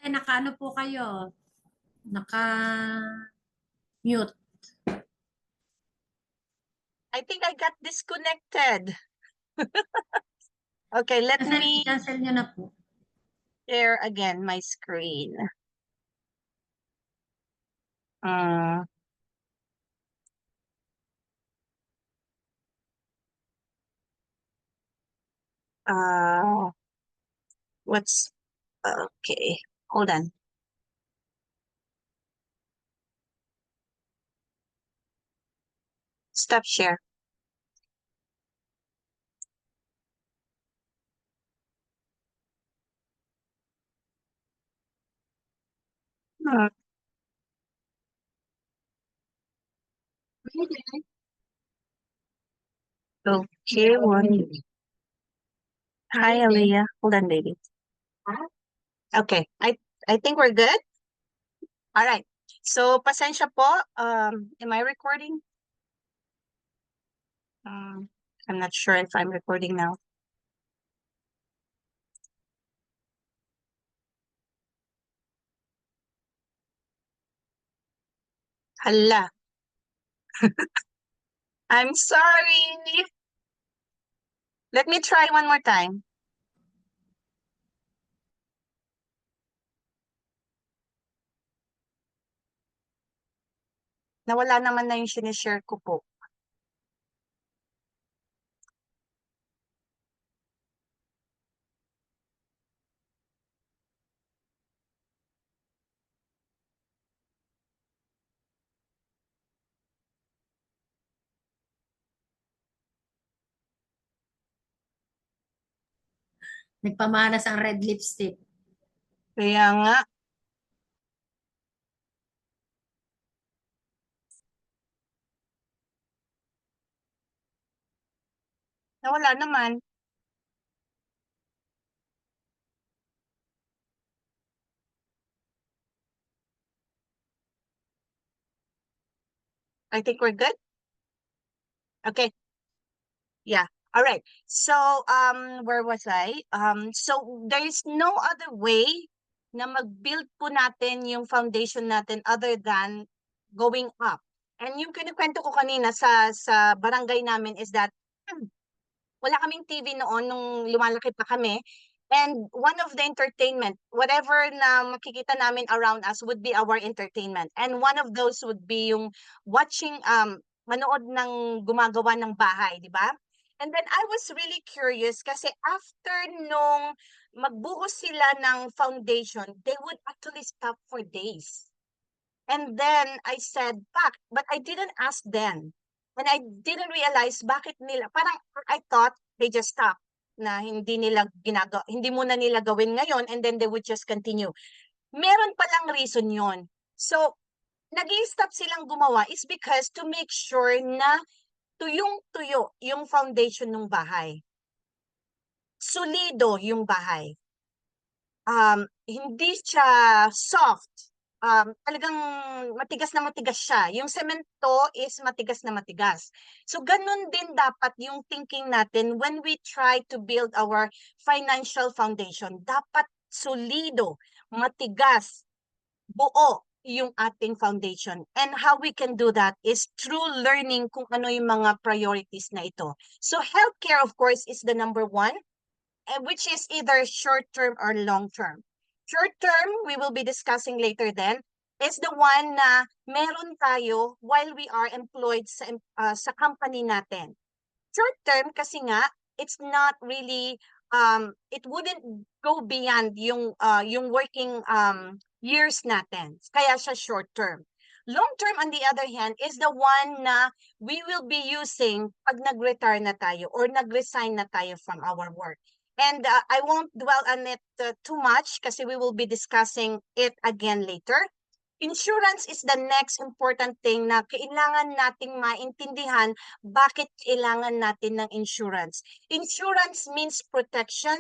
Nakaano po kayo? Naka-mute. I think I got disconnected. Okay, let me I-cancel nyo na po. share again my screen. Uh, what's okay? Hold on. Stop share. Hmm. Okay, one. Hi, Aliyah. Hold on, baby. Okay, I think we're good. All right. So, pasensya po. Am I recording? I'm not sure if I'm recording now. Hala. I'm sorry. Let me try one more time. Nawala naman na yung sinishare ko po. Nagpamanas ang red lipstick. Kaya nga. Nawala naman. I think we're good. Okay. Yeah. All right. So, where was I? So there is no other way na mag-build po natin yung foundation natin other than going up. And yung kinikwento ko kanina sa barangay namin is that wala kaming TV noon nung lumalaki pa kami. And one of the entertainment, whatever na makikita namin around us would be our entertainment. And one of those would be yung watching, manood ng gumagawa ng bahay, di ba? And then I was really curious kasi after nung magbuhos sila ng foundation, they would actually stop for days. And then I said, but I didn't ask them. And I didn't realize bakit nila, parang I thought they just stop na hindi muna nila gawin ngayon and then they would just continue. Meron palang reason yon. So, nag-i-stop silang gumawa is because to make sure na tuyong-tuyo yung foundation ng bahay. Solido yung bahay. Hindi siya soft. Talagang matigas na matigas siya. Yung semento is matigas na matigas. So, ganun din dapat yung thinking natin when we try to build our financial foundation. Dapat solido, matigas, buo yung ating foundation. And how we can do that is through learning kung ano yung mga priorities na ito. So, healthcare, of course, is the number one, which is either short-term or long-term. Short-term, we will be discussing later then, is the one na meron tayo while we are employed sa company natin. Short-term kasi nga, it's not really, it wouldn't go beyond yung working years natin. Kaya siya short-term. Long-term, on the other hand, is the one na we will be using pag nag-retire na tayo or nag-resign na tayo from our work. And I won't dwell on it too much kasi we will be discussing it again later. Insurance is the next important thing na kailangan nating maintindihan bakit kailangan natin ng insurance. Insurance means protection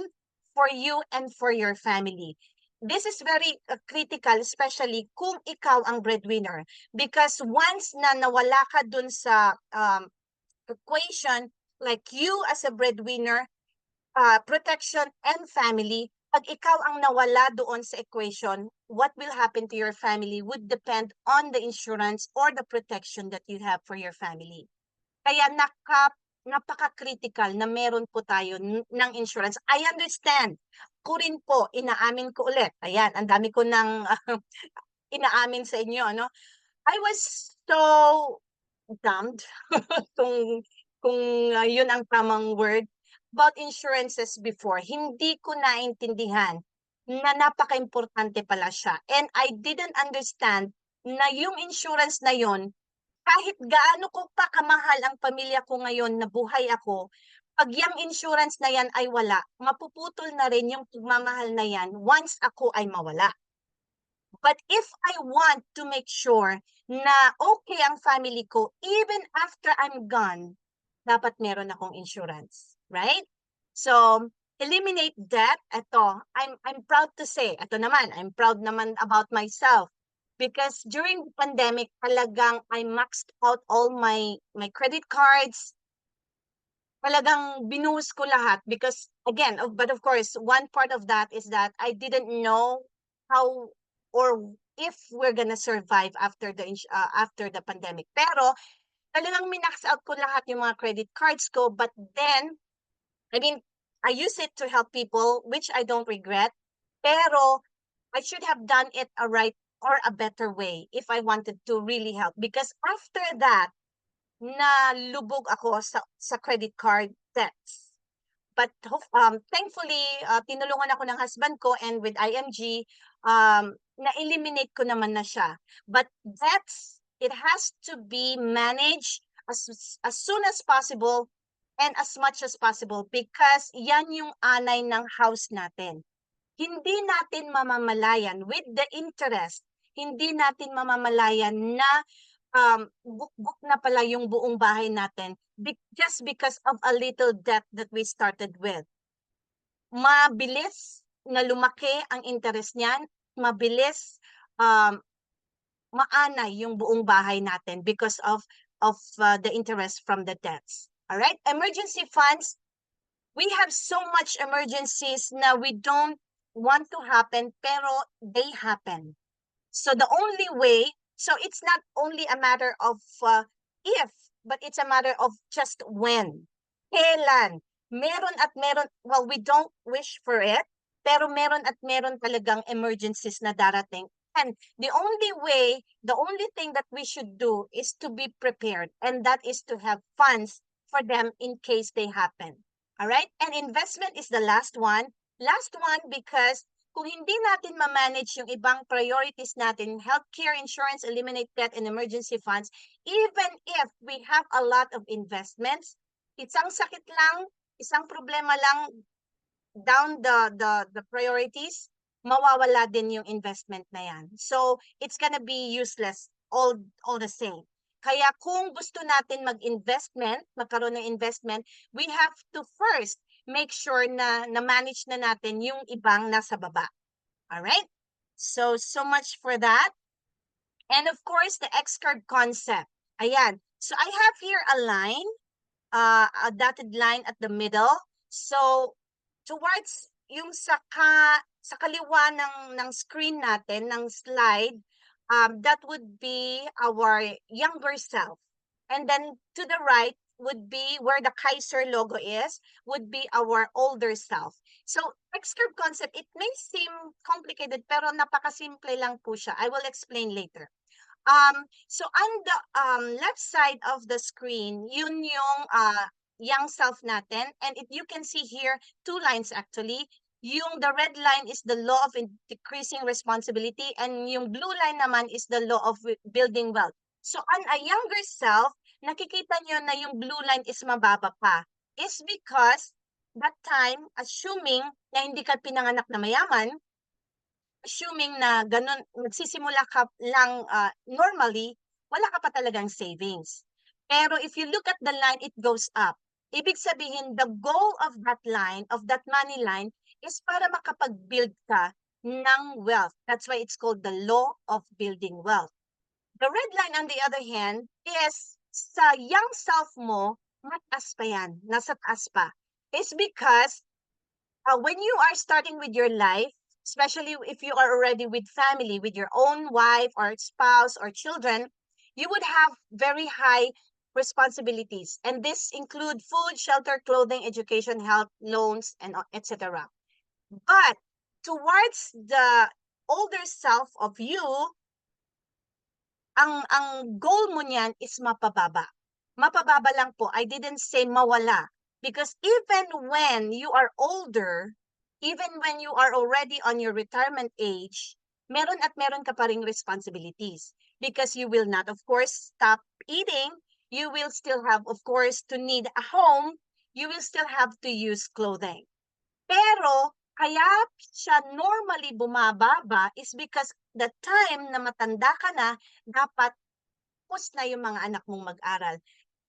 for you and for your family. This is very critical, especially kung ikaw ang breadwinner. Because once na nawala ka dun sa equation, like you as a breadwinner, protection and family, Pag ikaw ang nawala doon sa equation, what will happen to your family would depend on the insurance or the protection that you have for your family. Kaya napaka-critical na meron po tayo ng insurance. I understand. Ko rin po, inaamin ko ulit. Ayan, ang dami ko nang inaamin sa inyo, no? I was so dumb, kung yun ang tamang word, about insurances before. Hindi ko naintindihan na napaka-importante pala siya. And I didn't understand na yung insurance na yun, kahit gaano ko pa kamahal ang pamilya ko ngayon na buhay ako, pag yung insurance na yan ay wala, mapuputol na rin yung pagmamahal na yan once ako ay mawala. But if I want to make sure na okay ang family ko, even after I'm gone, dapat meron akong insurance, right? So, eliminate debt. Ito, I'm proud to say, ito naman, I'm proud naman about myself. Because during the pandemic, talagang I maxed out all my credit cards. Talagang binuhos ko lahat because again, but of course, one part of that is that I didn't know how or if we're gonna survive after the pandemic. Pero talagang minax out ko lahat yung mga credit cards ko, but then I mean, I use it to help people, which I don't regret. Pero I should have done it a right or a better way if I wanted to really help. Because after that, nalubog ako sa credit card debts. But thankfully, tinulungan ako ng husband ko and with IMG, na-eliminate ko naman na siya. But debts, it has to be managed as soon as possible and as much as possible because yan yung anay ng house natin. Hindi natin mamamalayan with the interest, hindi natin mamamalayan na book na pala yung buong bahay natin just because of a little debt that we started with. Mabilis na lumaki ang interest niyan, mabilis maanay yung buong bahay natin because of the interest from the debts. All right? Emergency funds, we have so much emergencies na we don't want to happen pero they happen. So the only way, so it's not only a matter of if, but it's a matter of just when. Kailan? Meron at meron, well, we don't wish for it, pero meron at meron talagang emergencies na darating. And the only way, the only thing that we should do is to be prepared, and that is to have funds for them in case they happen. All right? And investment is the last one. Last one because kung hindi natin ma-manage yung ibang priorities natin, healthcare, insurance, eliminate debt, and emergency funds, even if we have a lot of investments, isang sakit lang, isang problema lang, down the priorities, mawawala din yung investment na yan. So, it's gonna be useless all the same. Kaya kung gusto natin magkaroon ng investment, we have to first make sure na na-manage na natin yung ibang nasa baba. All right? So much for that. And of course, the X-curve concept. Ayan. So I have here a line, a dotted line at the middle. So towards yung sa kaliwa ng screen natin, ng slide, that would be our younger self. And then to the right would be where the Kaiser logo is, would be our older self. So X-curve concept, it may seem complicated, pero napakasimple lang po siya. I will explain later. So on the left side of the screen, yun yung young self natin. And you can see here, two lines actually. Yung the red line is the law of decreasing responsibility, and yung blue line naman is the law of building wealth. So on a younger self, nakikita nyo na yung blue line is mababa pa. Is because that time, assuming na hindi ka pinanganak na mayaman, assuming na ganun, magsisimula ka lang normally, wala ka pa talagang savings. Pero if you look at the line, it goes up. Ibig sabihin, the goal of that line, of that money line, is para makapag-build ka ng wealth. That's why it's called the law of building wealth. The red line, on the other hand, is sa young self mo, mataas pa yan, nasa taas pa. It's because when you are starting with your life, especially if you are already with family, with your own wife or spouse or children, you would have very high responsibilities. And this include food, shelter, clothing, education, health, loans, and etc. But towards the older self of you, ang goal mo niyan is mapababa. Mapababa lang po. I didn't say mawala. Because even when you are older, even when you are already on your retirement age, meron at meron ka pa ring responsibilities. Because you will not, of course, stop eating. You will still have, of course, to need a home. You will still have to use clothing. Pero, kaya siya normally bumababa is because the time na matanda ka na, dapat tapos na yung mga anak mong mag-aral.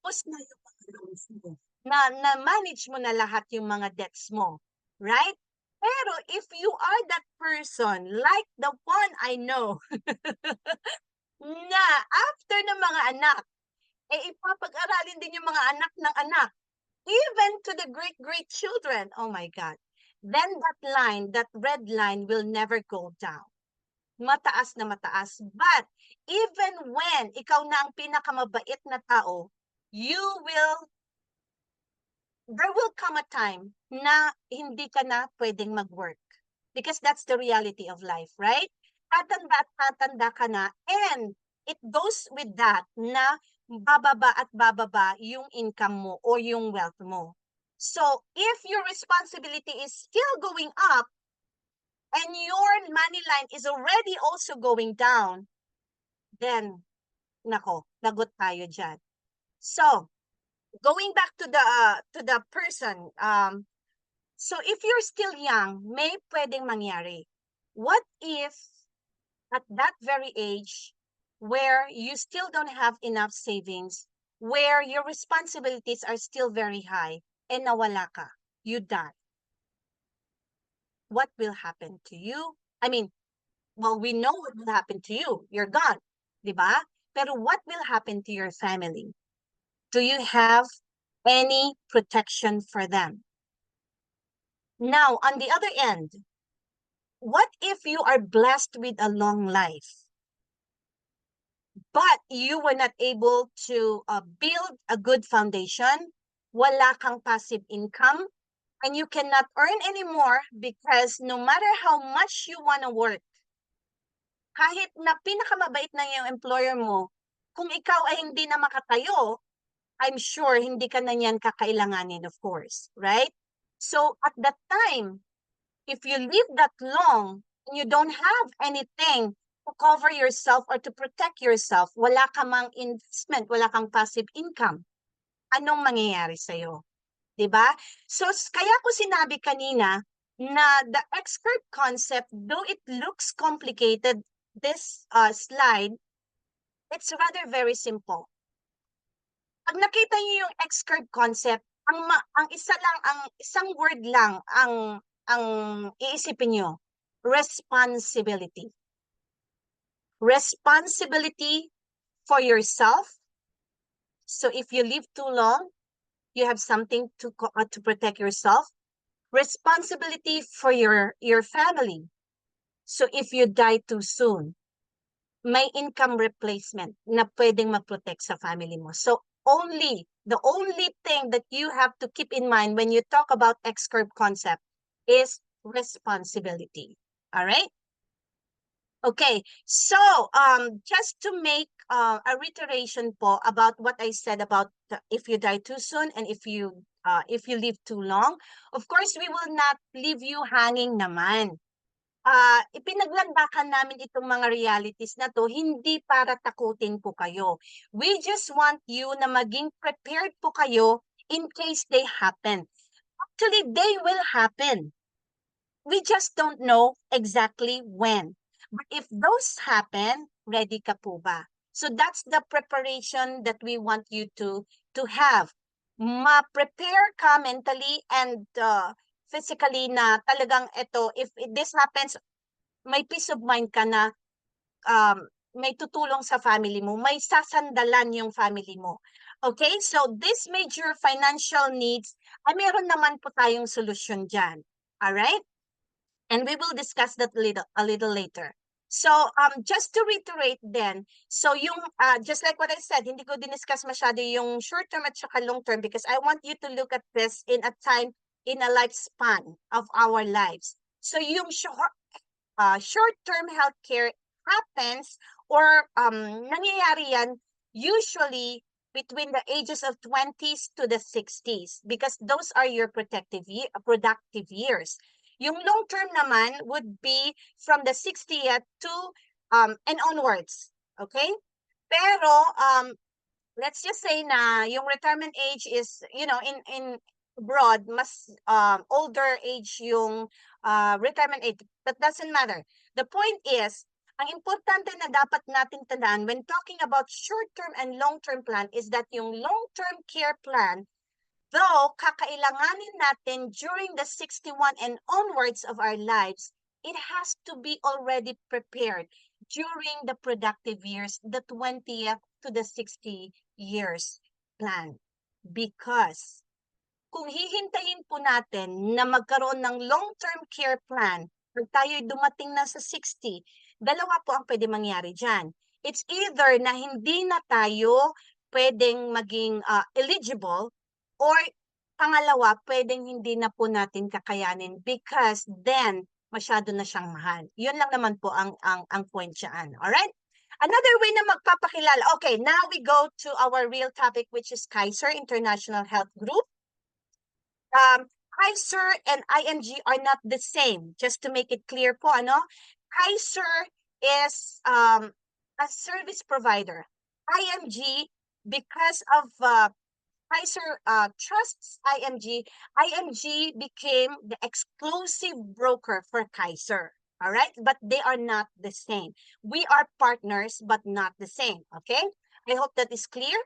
Tapos na yung mga loans mo. Na-manage mo na lahat yung mga debts mo. Right? Pero if you are that person, like the one I know, na after ng mga anak, ipapag-aralin din yung mga anak ng anak, even to the great children. Oh my God. Then that line, that red line will never go down. Mataas na mataas. But even when ikaw na ang pinakamabait na tao, there will come a time na hindi ka na pwedeng mag-work. Because that's the reality of life, right? Tatanda at tatanda ka na, and it goes with that na bababa at bababa yung income mo o yung wealth mo. So, if your responsibility is still going up and your money line is already also going down, then, nako, lagot tayo dyan. So, going back to the person, so if you're still young, may pwedeng mangyari. What if at that very age where you still don't have enough savings, where your responsibilities are still very high, and nawala ka, you die? What will happen to you? I mean, well, we know what will happen to you. You're gone, di ba? Pero what will happen to your family? Do you have any protection for them? Now, on the other end, what if you are blessed with a long life, but you were not able to build a good foundation, wala kang passive income, and you cannot earn anymore because no matter how much you want to work, kahit na pinakamabait na yung employer mo, kung ikaw ay hindi na makatayo, I'm sure hindi ka na niyan kakailanganin, of course, right? So at that time, if you live that long and you don't have anything to cover yourself or to protect yourself, wala ka mang investment, wala kang passive income, anong mangyayari sa'yo? Diba? So, kaya ko sinabi kanina na the X-curve concept, though it looks complicated, this slide, it's rather very simple. Pag nakita niyo yung X-curve concept, ang isang word lang ang iisipin niyo, responsibility. Responsibility for yourself. So if you live too long, you have something to protect yourself. Responsibility for your family. So if you die too soon, may income replacement na pwedeng mag-protect sa family mo. So the only thing that you have to keep in mind when you talk about X-curve concept is responsibility. All right? Okay, so just to make a reiteration po about what I said about if you die too soon and if you live too long, of course we will not leave you hanging naman. Ipinaglandakan namin itong mga realities na to hindi para takutin po kayo. We just want you na maging prepared po kayo in case they happen. Actually, they will happen. We just don't know exactly when. But if those happen, ready ka po ba? So that's the preparation that we want you to have. Ma-prepare ka mentally and physically na talagang ito, if this happens, may peace of mind ka na may tutulong sa family mo, may sasandalan yung family mo. Okay, so this major financial needs, ay meron naman po tayong solusyon dyan. All right? And we will discuss that a little later. So just to reiterate then, so yung just like what I said, hindi ko diniscuss masyado yung short term at saka long term because I want you to look at this in a time, in a lifespan of our lives. So yung short-term healthcare happens or nangyayari yan usually between the ages of 20s to the 60s because those are your productive years. Yung long term naman would be from the 60th to and onwards. Okay? Pero let's just say na yung retirement age is, you know, in broad, mas older age yung retirement age. That doesn't matter. The point is, ang importante na dapat natin tandaan when talking about short-term and long-term plan is that yung long-term care plan, though kakailanganin natin during the 61 and onwards of our lives, it has to be already prepared during the productive years, the 20th to the 60 years plan. Because kung hihintayin po natin na magkaroon ng long-term care plan pag tayo'y dumating na sa 60, dalawa po ang pwede mangyari dyan. It's either na hindi na tayo pwedeng maging eligible or pangalawa, pwedeng hindi na po natin kakayanin because then masyado na siyang mahal. Yun lang naman po ang point dyan. Alright? Another way na magpapakilala. Okay, now we go to our real topic which is Kaiser International Health Group. Kaiser and IMG are not the same. Just to make it clear po, ano? Kaiser is a service provider. IMG, because of Kaiser trusts IMG, IMG became the exclusive broker for Kaiser. All right? But they are not the same. We are partners, but not the same. Okay? I hope that is clear.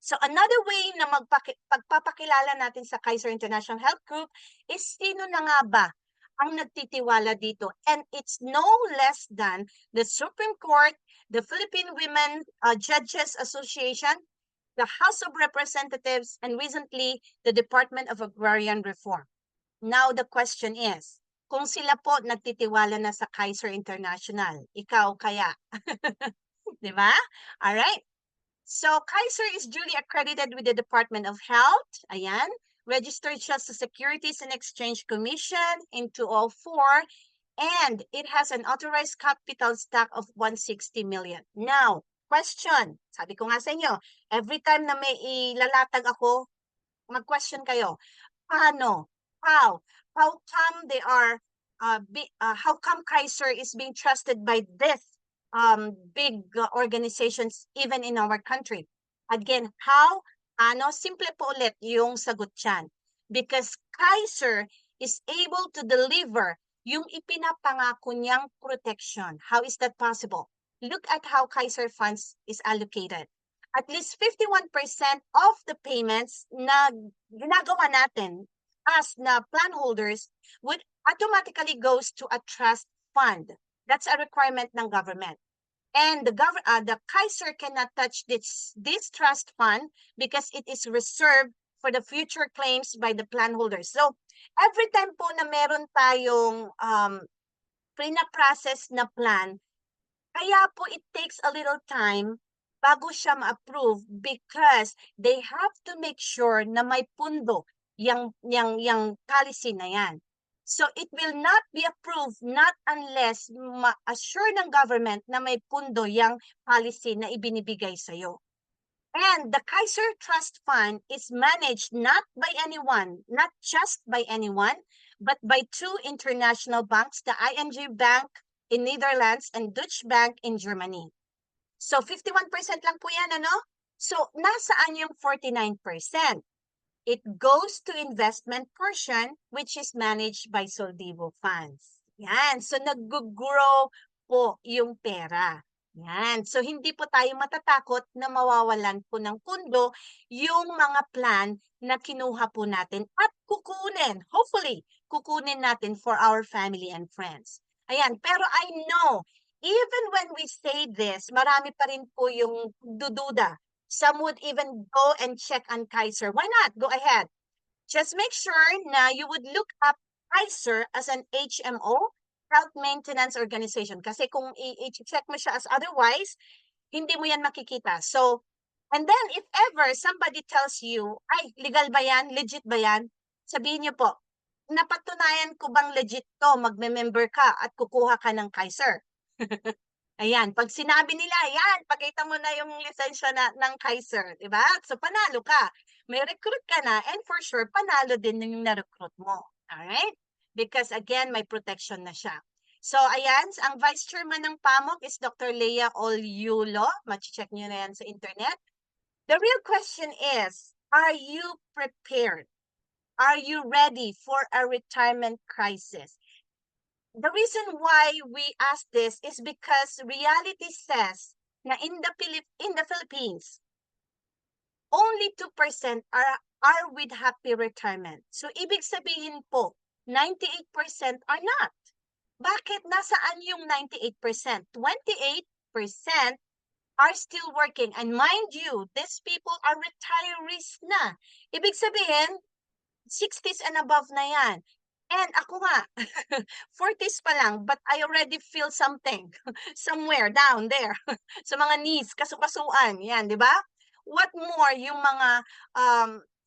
So another way na pagpapakilala natin sa Kaiser International Health Group is sino na nga ba ang nagtitiwala dito? And it's no less than the Supreme Court, the Philippine Women Judges Association, the House of Representatives, and recently, the Department of Agrarian Reform. Now, the question is, kung sila po nagtitiwala na sa Kaiser International, ikaw kaya? Diba? All right. So, Kaiser is duly accredited with the Department of Health, ayan, registered siya sa Securities and Exchange Commission in 2004, and it has an authorized capital stock of 160 million. Now, question, sabi ko nga sa inyo, every time na may ilalatag ako, mag-question kayo, paano? How? How come they are, how come Kaiser is being trusted by this big organizations even in our country? Again, how? Ano? Simple po ulit yung sagot dyan. Because Kaiser is able to deliver yung ipinapangako niyang protection. How is that possible? Look at how Kaiser funds is allocated. At least 51% of the payments na ginagawa natin as na plan holders would automatically goes to a trust fund. That's a requirement ng government. And the Kaiser cannot touch this trust fund because it is reserved for the future claims by the plan holders. So, every time po na meron tayong pre-process na plan, kaya po it takes a little time bago siya ma-approve because they have to make sure na may pundo yung policy na yan. So it will not be approved not unless ma-assure ng government na may pundo yung policy na ibinibigay sa'yo. And the Kaiser Trust Fund is managed not by anyone, not just by anyone, but by two international banks, the ING Bank in Netherlands and Deutsche Bank in Germany. So 51% lang po yan, ano? So nasaan yung 49%? It goes to investment portion which is managed by Soldivo funds. Yan. So nag-grow po yung pera. Yan. So hindi po tayo matatakot na mawawalan po ng pundo yung mga plan na kinuha po natin at kukunin, hopefully, kukunin natin for our family and friends. Ayan. Pero I know, even when we say this, marami pa rin po yung dududa. Some would even go and check on Kaiser. Why not? Go ahead. Just make sure na you would look up Kaiser as an HMO, Health Maintenance Organization. Kasi kung i-check mo siya as otherwise, hindi mo yan makikita. So, and then if ever somebody tells you, ay, legal ba yan? Legit ba yan? Sabihin niyo po, napatunayan ko bang legit to, magme-member ka at kukuha ka ng Kaiser. Ayan, pag sinabi nila, yan, pakita mo na yung lisensya ng Kaiser, di ba? So, panalo ka. May recruit ka na, and for sure, panalo din yung na-recruit mo. Alright? Because again, may protection na siya. So, ayan, ang Vice Chairman ng PAMOK is Dr. Leah Olyulo. Machi-check nyo na yan sa internet. The real question is, are you prepared? Are you ready for a retirement crisis? The reason why we ask this is because reality says na in the Philippines, only 2% are with happy retirement. So ibig sabihin po, 98% are not. Bakit? Nasaan yung 98%? 28% are still working. And mind you, these people are retirees na. Ibig sabihin, 60s and above na yan. And ako nga, 40s pa lang, but I already feel something somewhere down there. Sa mga knees, kasukasuan, yan, di ba? What more yung mga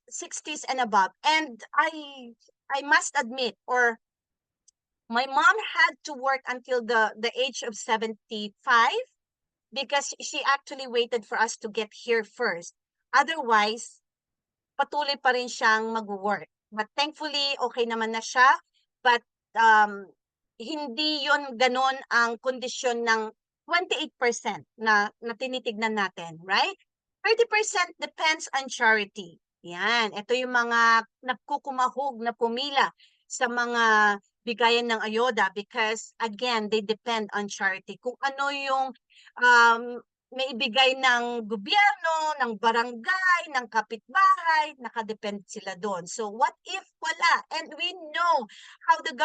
60s and above? And I must admit, or my mom had to work until the age of 75 because she actually waited for us to get here first. Otherwise, patuloy pa rin siyang mag-work. But thankfully, okay naman na siya. But hindi yon ganon ang kondisyon ng 28% na tinitignan natin, right? 30% depends on charity. Yan, ito yung mga nagkukumahog na pumila sa mga bigayan ng ayoda because again, they depend on charity. Kung ano yung may ibigay ng gobyerno, ng barangay, ng kapitbahay, nakadepend sila doon. So what if wala? And we know how the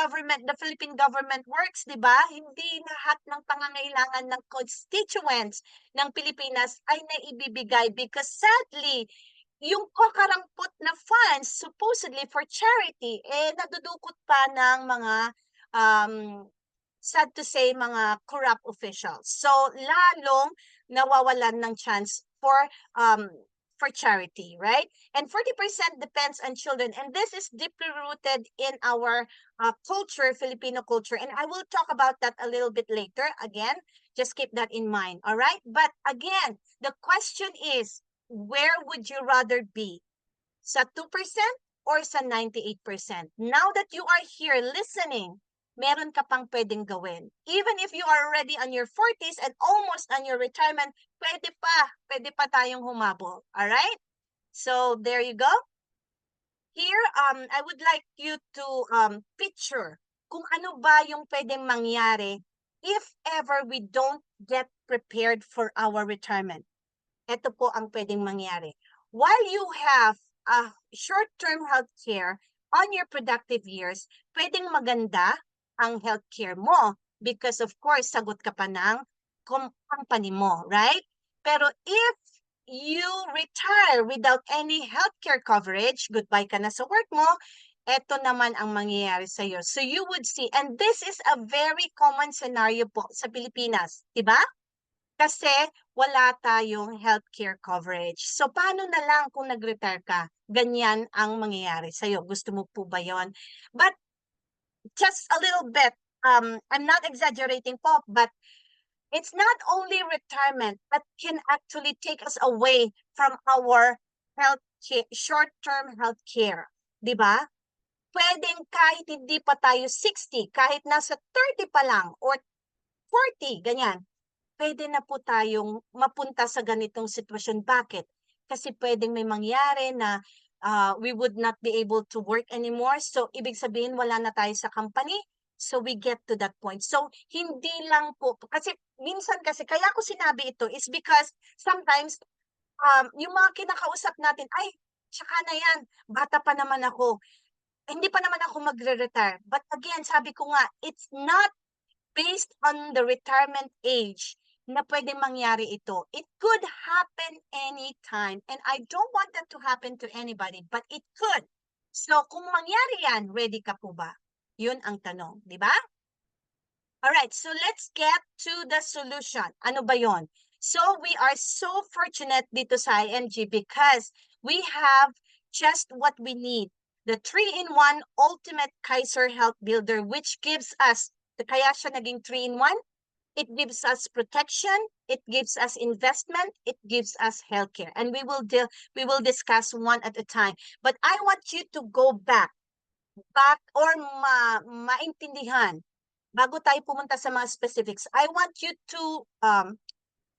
Philippine government works, di ba? Hindi lahat ng pangangailangan ng constituents ng Pilipinas ay naibibigay because sadly, yung kakarampot na funds supposedly for charity, nadudukot pa ng mga sad to say, mga corrupt officials. So, lalong nawawalan ng chance for charity, right? And 40% depends on children. And this is deeply rooted in our culture, Filipino culture. And I will talk about that a little bit later. Again, just keep that in mind, all right? But again, the question is, where would you rather be? Sa 2% or sa 98%? Now that you are here listening, meron ka pang pwedeng gawin. Even if you are already on your 40s and almost on your retirement, pwede pa tayong humabol. Alright? So, there you go. Here, I would like you to picture kung ano ba yung pwedeng mangyari if ever we don't get prepared for our retirement. Ito po ang pwedeng mangyari. While you have a short-term health care on your productive years, pwedeng maganda ang healthcare mo because of course sagot ka pa ng company mo, right? Pero if you retire without any healthcare coverage, goodbye ka na sa work mo, eto naman ang mangyayari sa iyo. So you would see, and this is a very common scenario po sa Pilipinas, di ba? Kasi wala tayong healthcare coverage. So paano na lang kung nag-retire ka? Ganyan ang mangyayari sa iyo. Gusto mo po ba 'yon? But just a little bit, I'm not exaggerating po, but it's not only retirement that can actually take us away from our short-term health care. Di ba? Pwedeng kahit hindi pa tayo 60, kahit nasa 30 pa lang or 40, ganyan, pwede na po tayong mapunta sa ganitong sitwasyon. Bakit? Kasi pwedeng may mangyari na we would not be able to work anymore. So, ibig sabihin, wala na tayo sa company. So, we get to that point. So, hindi lang po, kasi minsan kasi, kaya ko sinabi ito is because sometimes, yung mga kinakausap natin, ay, tsaka na yan, bata pa naman ako. Hindi pa naman ako magre-retire. But again, sabi ko nga, it's not based on the retirement age na pwedeng mangyari ito. It could happen anytime. And I don't want that to happen to anybody, but it could. So, kung mangyari yan, ready ka po ba? Yun ang tanong, di ba? Alright, so let's get to the solution. Ano ba yon? So we are so fortunate dito sa IMG because we have just what we need. The 3-in-1 Ultimate Kaiser Health Builder, which gives us, kaya siya naging 3-in-1, it gives us protection, it gives us investment, it gives us healthcare. And we will discuss one at a time. But I want you to go back or maintindihan bago tayo pumunta sa mga specifics. I want you to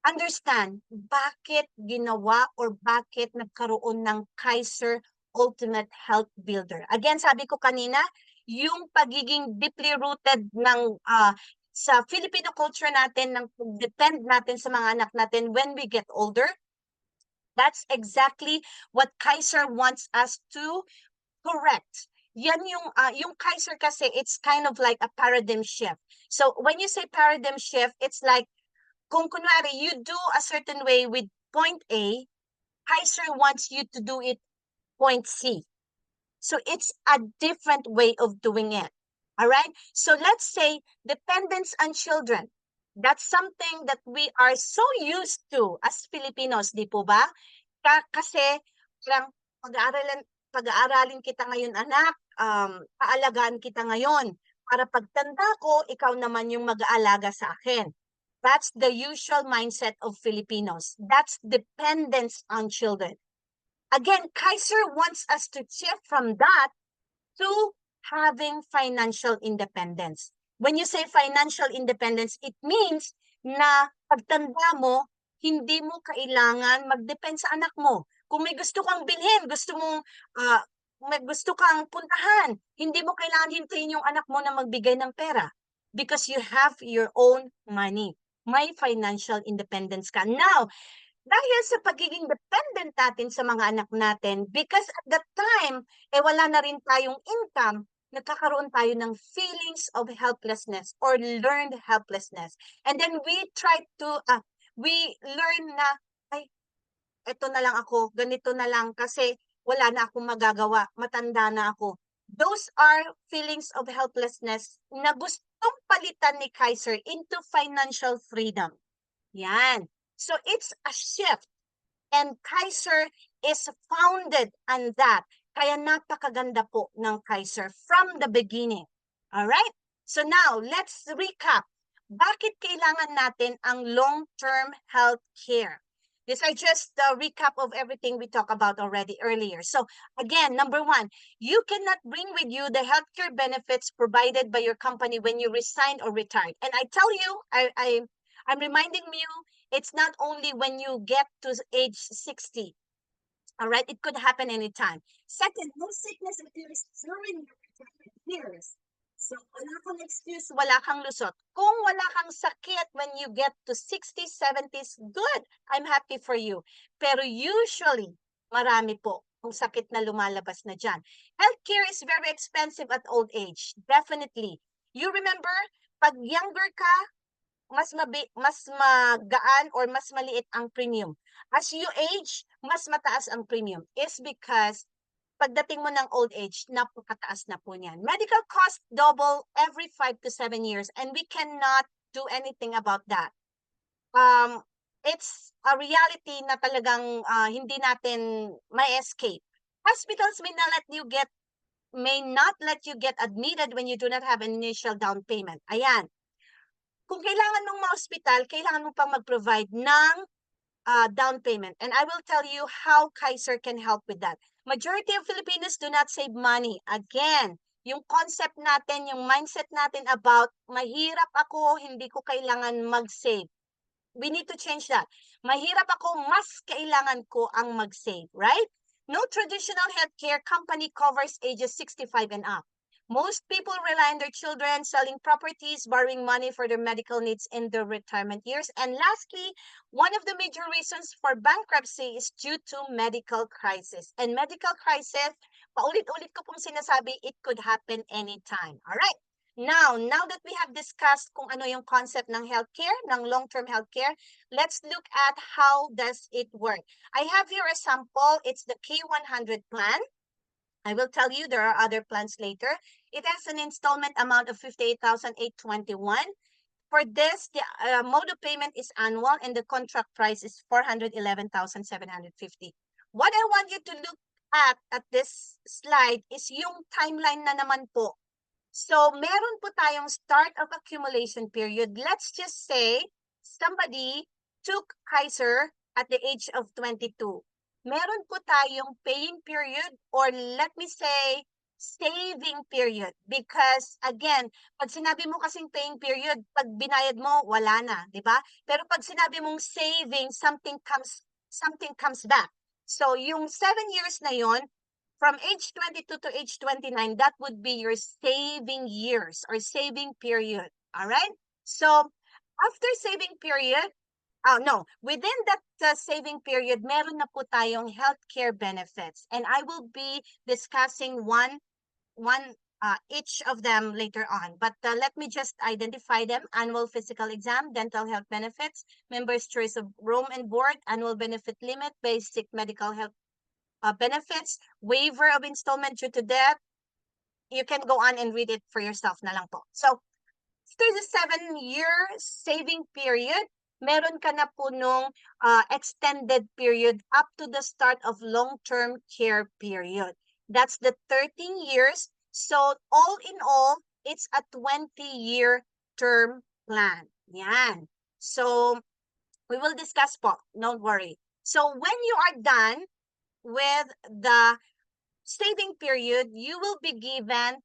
understand bakit ginawa or bakit nagkaroon ng Kaiser Ultimate Health Builder. Again, sabi ko kanina, yung pagiging deeply rooted ng sa Filipino culture natin, ng depend natin sa mga anak natin when we get older, that's exactly what Kaiser wants us to correct. Yan yung Kaiser kasi, it's kind of like a paradigm shift. So when you say paradigm shift, it's like, kung kunwari, you do a certain way with point A, Kaiser wants you to do it point C. So it's a different way of doing it. All right? So let's say dependence on children. That's something that we are so used to as Filipinos, di po ba? Kasi parang pag-aaralin kita ngayon, anak, aalagaan kita ngayon. Para pagtanda ko, ikaw naman yung mag-aalaga sa akin. That's the usual mindset of Filipinos. That's dependence on children. Again, Kaiser wants us to shift from that to having financial independence. When you say financial independence, it means na pagtanda mo, hindi mo kailangan mag-depend sa anak mo. Kung may gusto kang bilhin, may gusto kang puntahan, hindi mo kailangan hintayin yung anak mo na magbigay ng pera because you have your own money. May financial independence ka. Now, dahil sa pagiging dependent natin sa mga anak natin, because at that time, wala na rin tayong income, nagkakaroon tayo ng feelings of helplessness or learned helplessness. And then we learn na, ay, eto na lang ako, ganito na lang kasi wala na akong magagawa, matanda na ako. Those are feelings of helplessness na gustong palitan ni Kaiser into financial freedom. Yan. So it's a shift. And Kaiser is founded on that. Kaya napakaganda po ng Kaiser from the beginning. Alright? So now, let's recap. Bakit kailangan natin ang long-term health care? These are just the recap of everything we talked about already earlier. So again, number one, you cannot bring with you the healthcare benefits provided by your company when you resign or retired. And I tell you, I'm reminding you, it's not only when you get to age 60. All right, it could happen anytime. Second, no sickness appears during your retirement years. So wala kang excuse, wala kang lusot. Kung wala kang sakit when you get to 60s, 70s, good. I'm happy for you. Pero usually, marami po kung sakit na lumalabas na dyan. Healthcare is very expensive at old age. Definitely. You remember, pag younger ka, mas magaan or mas maliit ang premium. As you age, mas mataas ang premium. Is because pagdating mo ng old age, napakataas na po niyan. Medical cost double every 5 to 7 years and we cannot do anything about that. It's a reality na talagang hindi natin may escape. Hospitals may not let you get admitted when you do not have an initial down payment. Ayan. Kung kailangan mong ma-hospital, kailangan mo pang mag-provide ng down payment. And I will tell you how Kaiser can help with that. Majority of Filipinos do not save money. Again, yung concept natin, yung mindset natin about mahirap ako, hindi ko kailangan mag-save. We need to change that. Mahirap ako, mas kailangan ko ang mag-save, right? No traditional healthcare company covers ages 65 and up. Most people rely on their children, selling properties, borrowing money for their medical needs in their retirement years. And lastly, one of the major reasons for bankruptcy is due to medical crisis. And medical crisis, paulit-ulit ko pong sinasabi, it could happen anytime. All right. Now that we have discussed kung ano yung concept ng healthcare, ng long-term healthcare, let's look at how does it work. I have here a sample. It's the K100 plan. I will tell you there are other plans later. It has an installment amount of 58,821. For this, the mode of payment is annual and the contract price is 411,750. What I want you to look at this slide is yung timeline na naman po. So, meron po tayong start of accumulation period. Let's just say somebody took Kaiser at the age of 22. Meron po tayong paying period, or let me say saving period, because again, pag sinabi mo kasing paying period, pag binayad mo, wala na, di ba? Pero pag sinabi mong saving, something comes back. So, yung 7 years na yon, from age 22 to age 29, that would be your saving years or saving period. All right? So, after saving period, within that saving period, meron na po tayong healthcare benefits. And I will be discussing each of them later on. But let me just identify them. Annual physical exam, dental health benefits, members' choice of room and board, annual benefit limit, basic medical health benefits, waiver of installment due to death. You can go on and read it for yourself na lang po. So, after the 7-year saving period, meron ka na po nung extended period up to the start of long-term care period. That's the 13 years. So, all in all, it's a 20-year term plan. Yan. So, we will discuss po. Don't worry. So, when you are done with the saving period, you will be given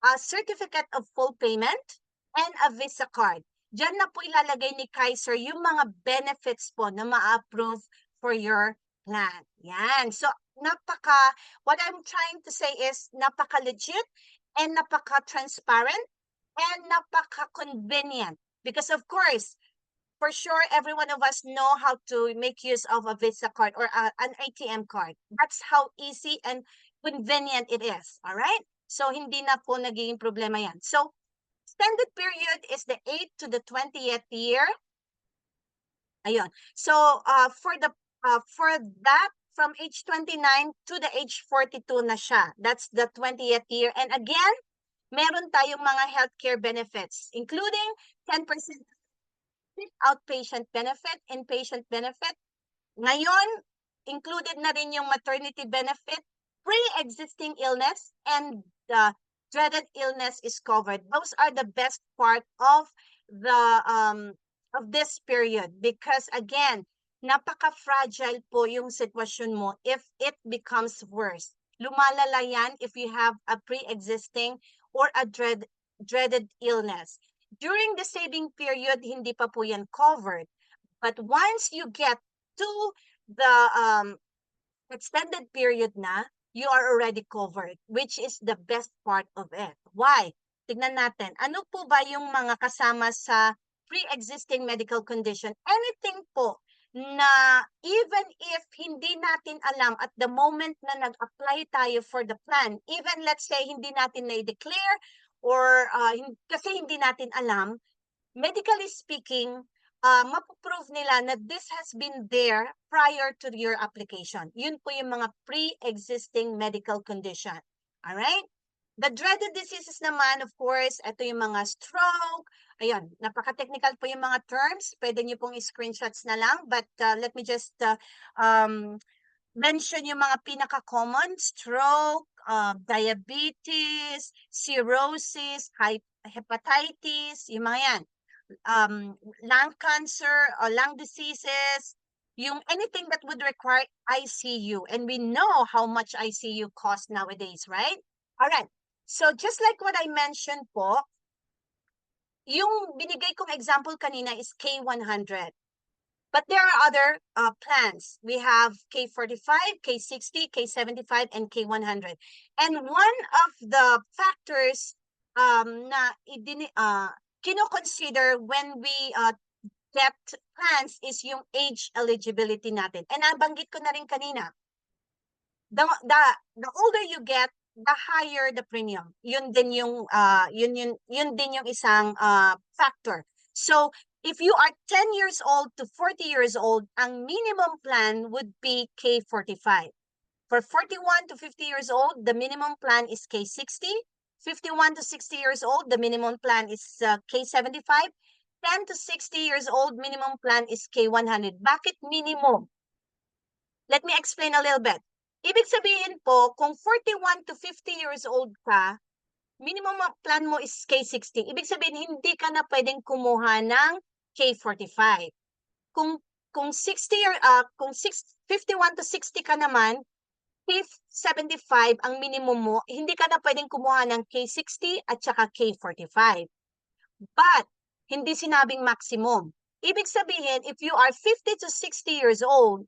a certificate of full payment and a Visa card. Diyan na po ilalagay ni Kaiser yung mga benefits po na ma-approve for your plan. Yan. So, what I'm trying to say is napaka-legit and napaka-transparent and napaka-convenient. Because of course, for sure, every one of us know how to make use of a Visa card or an ATM card. That's how easy and convenient it is. All right? So, hindi na po nagiging problema yan. So, extended period is the 8th to the 20th year. Ayun. So, for that, from age 29 to the age 42 na siya. That's the 20th year. And again, meron tayong mga healthcare benefits, including 10% outpatient benefit, inpatient benefit. Ngayon, included na rin yung maternity benefit, pre-existing illness, and the dreaded illness is covered. Those are the best part of this period, because again, napaka-fragile po yung sitwasyon mo if it becomes worse. Lumalala yan if you have a pre-existing or a dreaded illness. During the saving period, hindi pa po yan covered. But once you get to the extended period na, you are already covered, which is the best part of it. Why? Tignan natin. Ano po ba yung mga kasama sa pre-existing medical condition? Anything po na even if hindi natin alam at the moment na nag-apply tayo for the plan, even let's say hindi natin na-declare or kasi hindi natin alam, medically speaking, mapuprove nila na this has been there prior to your application. Yun po yung mga pre-existing medical condition. Alright? The dreaded diseases naman, of course, ito yung mga stroke. Ayun, napaka-technical po yung mga terms. Pwede nyo pong screenshots na lang. But let me just mention yung mga pinaka-common: stroke, diabetes, cirrhosis, hepatitis, yung mga yan. Lung cancer or lung diseases, yung anything that would require ICU. And we know how much ICU costs nowadays, right? All right. So just like what I mentioned po, yung binigay kong example kanina is K100. But there are other plans. We have K45, K60, K75, and K100. And one of the factors na kino-consider when we get plans is yung age eligibility natin. And nabanggit ko na rin kanina, the older you get, the higher the premium. Yun din yung isang factor. So, if you are 10 years old to 40 years old, ang minimum plan would be K45. For 41 to 50 years old, the minimum plan is K60. 51 to 60 years old, the minimum plan is K75. 10 to 60 years old, minimum plan is K100. Bakit minimum? Let me explain a little bit. Ibig sabihin po, kung 41 to 50 years old ka, minimum plan mo is K60. Ibig sabihin, hindi ka na pwedeng kumuha ng K45. Kung 51 to 60 ka naman, K75 ang minimum mo, hindi ka na pwedeng kumuha ng K60 at saka K45. But, hindi sinabing maximum. Ibig sabihin, if you are 50 to 60 years old,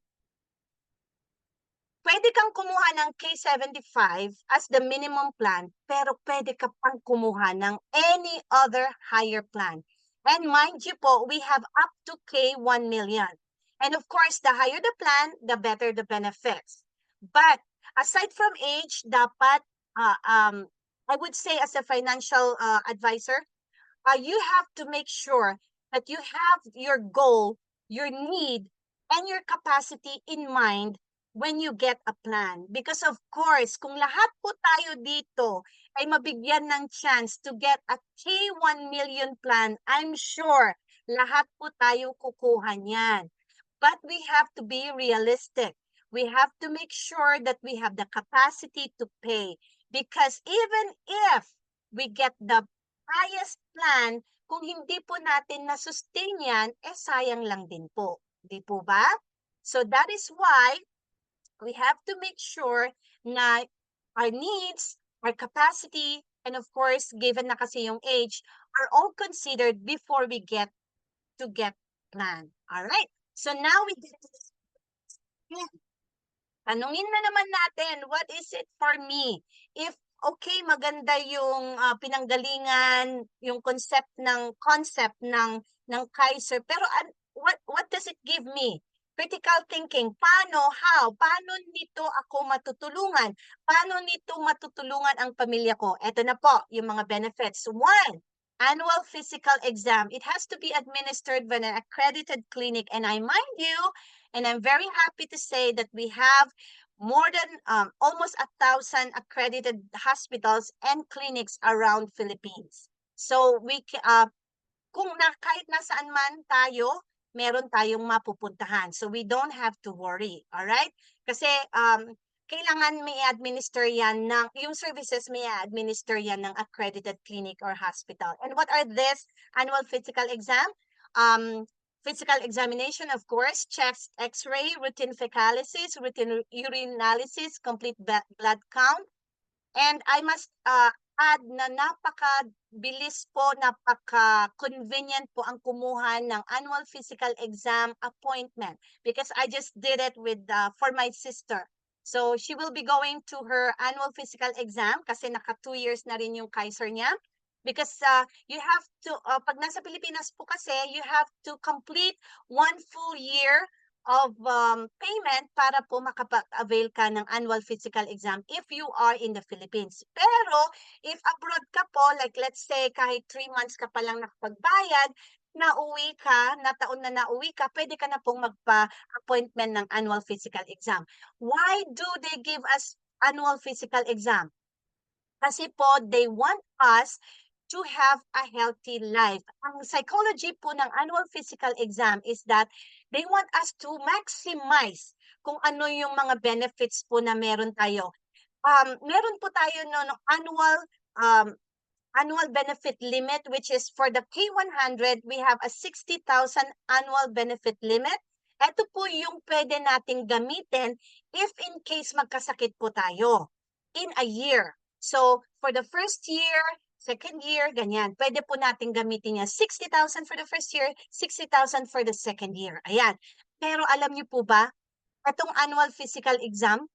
pwede kang kumuha ng K75 as the minimum plan, pero pwede ka pang kumuha ng any other higher plan. And mind you po, we have up to K1 million. And of course, the higher the plan, the better the benefits. But aside from age, dapat, I would say as a financial advisor, you have to make sure that you have your goal, your need, and your capacity in mind when you get a plan. Because of course, kung lahat po tayo dito ay mabigyan ng chance to get a K1 million plan, I'm sure lahat po tayo kukuha niyan. But we have to be realistic. We have to make sure that we have the capacity to pay. Because even if we get the highest plan, kung hindi po natin na-sustain yan, sayang lang din po. Di po ba? So that is why we have to make sure na our needs, our capacity, and of course, given na kasi yung age, are all considered before we get plan. All right? So now we get to this. Tanungin na naman natin, what is it for me? If okay, maganda yung pinanggalingan, yung concept ng Kaiser, pero what does it give me? Critical thinking, paano nito ako matutulungan? Paano nito matutulungan ang pamilya ko? Ito na po, yung mga benefits. 1, annual physical exam. It has to be administered by an accredited clinic. And I mind you, and I'm very happy to say that we have more than almost 1,000 accredited hospitals and clinics around Philippines. So we kahit nasaan man tayo, meron tayong mapupuntahan. So we don't have to worry, all right? Kasi kailangan may administer yan yung services may administer yan ng accredited clinic or hospital. And what are this annual physical exam? Physical examination, of course, chest x-ray, routine fecalysis, routine urinalysis, complete blood count. And I must add na napaka-bilis po, napaka-convenient po ang kumuha ng annual physical exam appointment because I just did it for my sister. So she will be going to her annual physical exam kasi naka 2 years na rin yung Kaiser niya. Because you have to, pag nasa Pilipinas po kasi, you have to complete 1 full year of payment para po makapag-avail ka ng annual physical exam if you are in the Philippines. Pero, if abroad ka po, like let's say kahit 3 months ka pa lang nakapagbayad, nauwi ka, nataon na nauwi ka, pwede ka na pong magpa-appointment ng annual physical exam. Why do they give us annual physical exam? Kasi po, they want us to have a healthy life. Ang psychology po ng annual physical exam is that they want us to maximize kung ano yung mga benefits po na meron tayo. Meron po tayo no annual benefit limit, which is for the K100, we have a 60,000 annual benefit limit. Ito po yung pwede nating gamitin if in case magkasakit po tayo in a year. So, for the first year, second year, ganyan. Pwede po natin gamitin yan. 60,000 for the first year, 60,000 for the second year. Ayan. Pero alam niyo po ba, itong annual physical exam,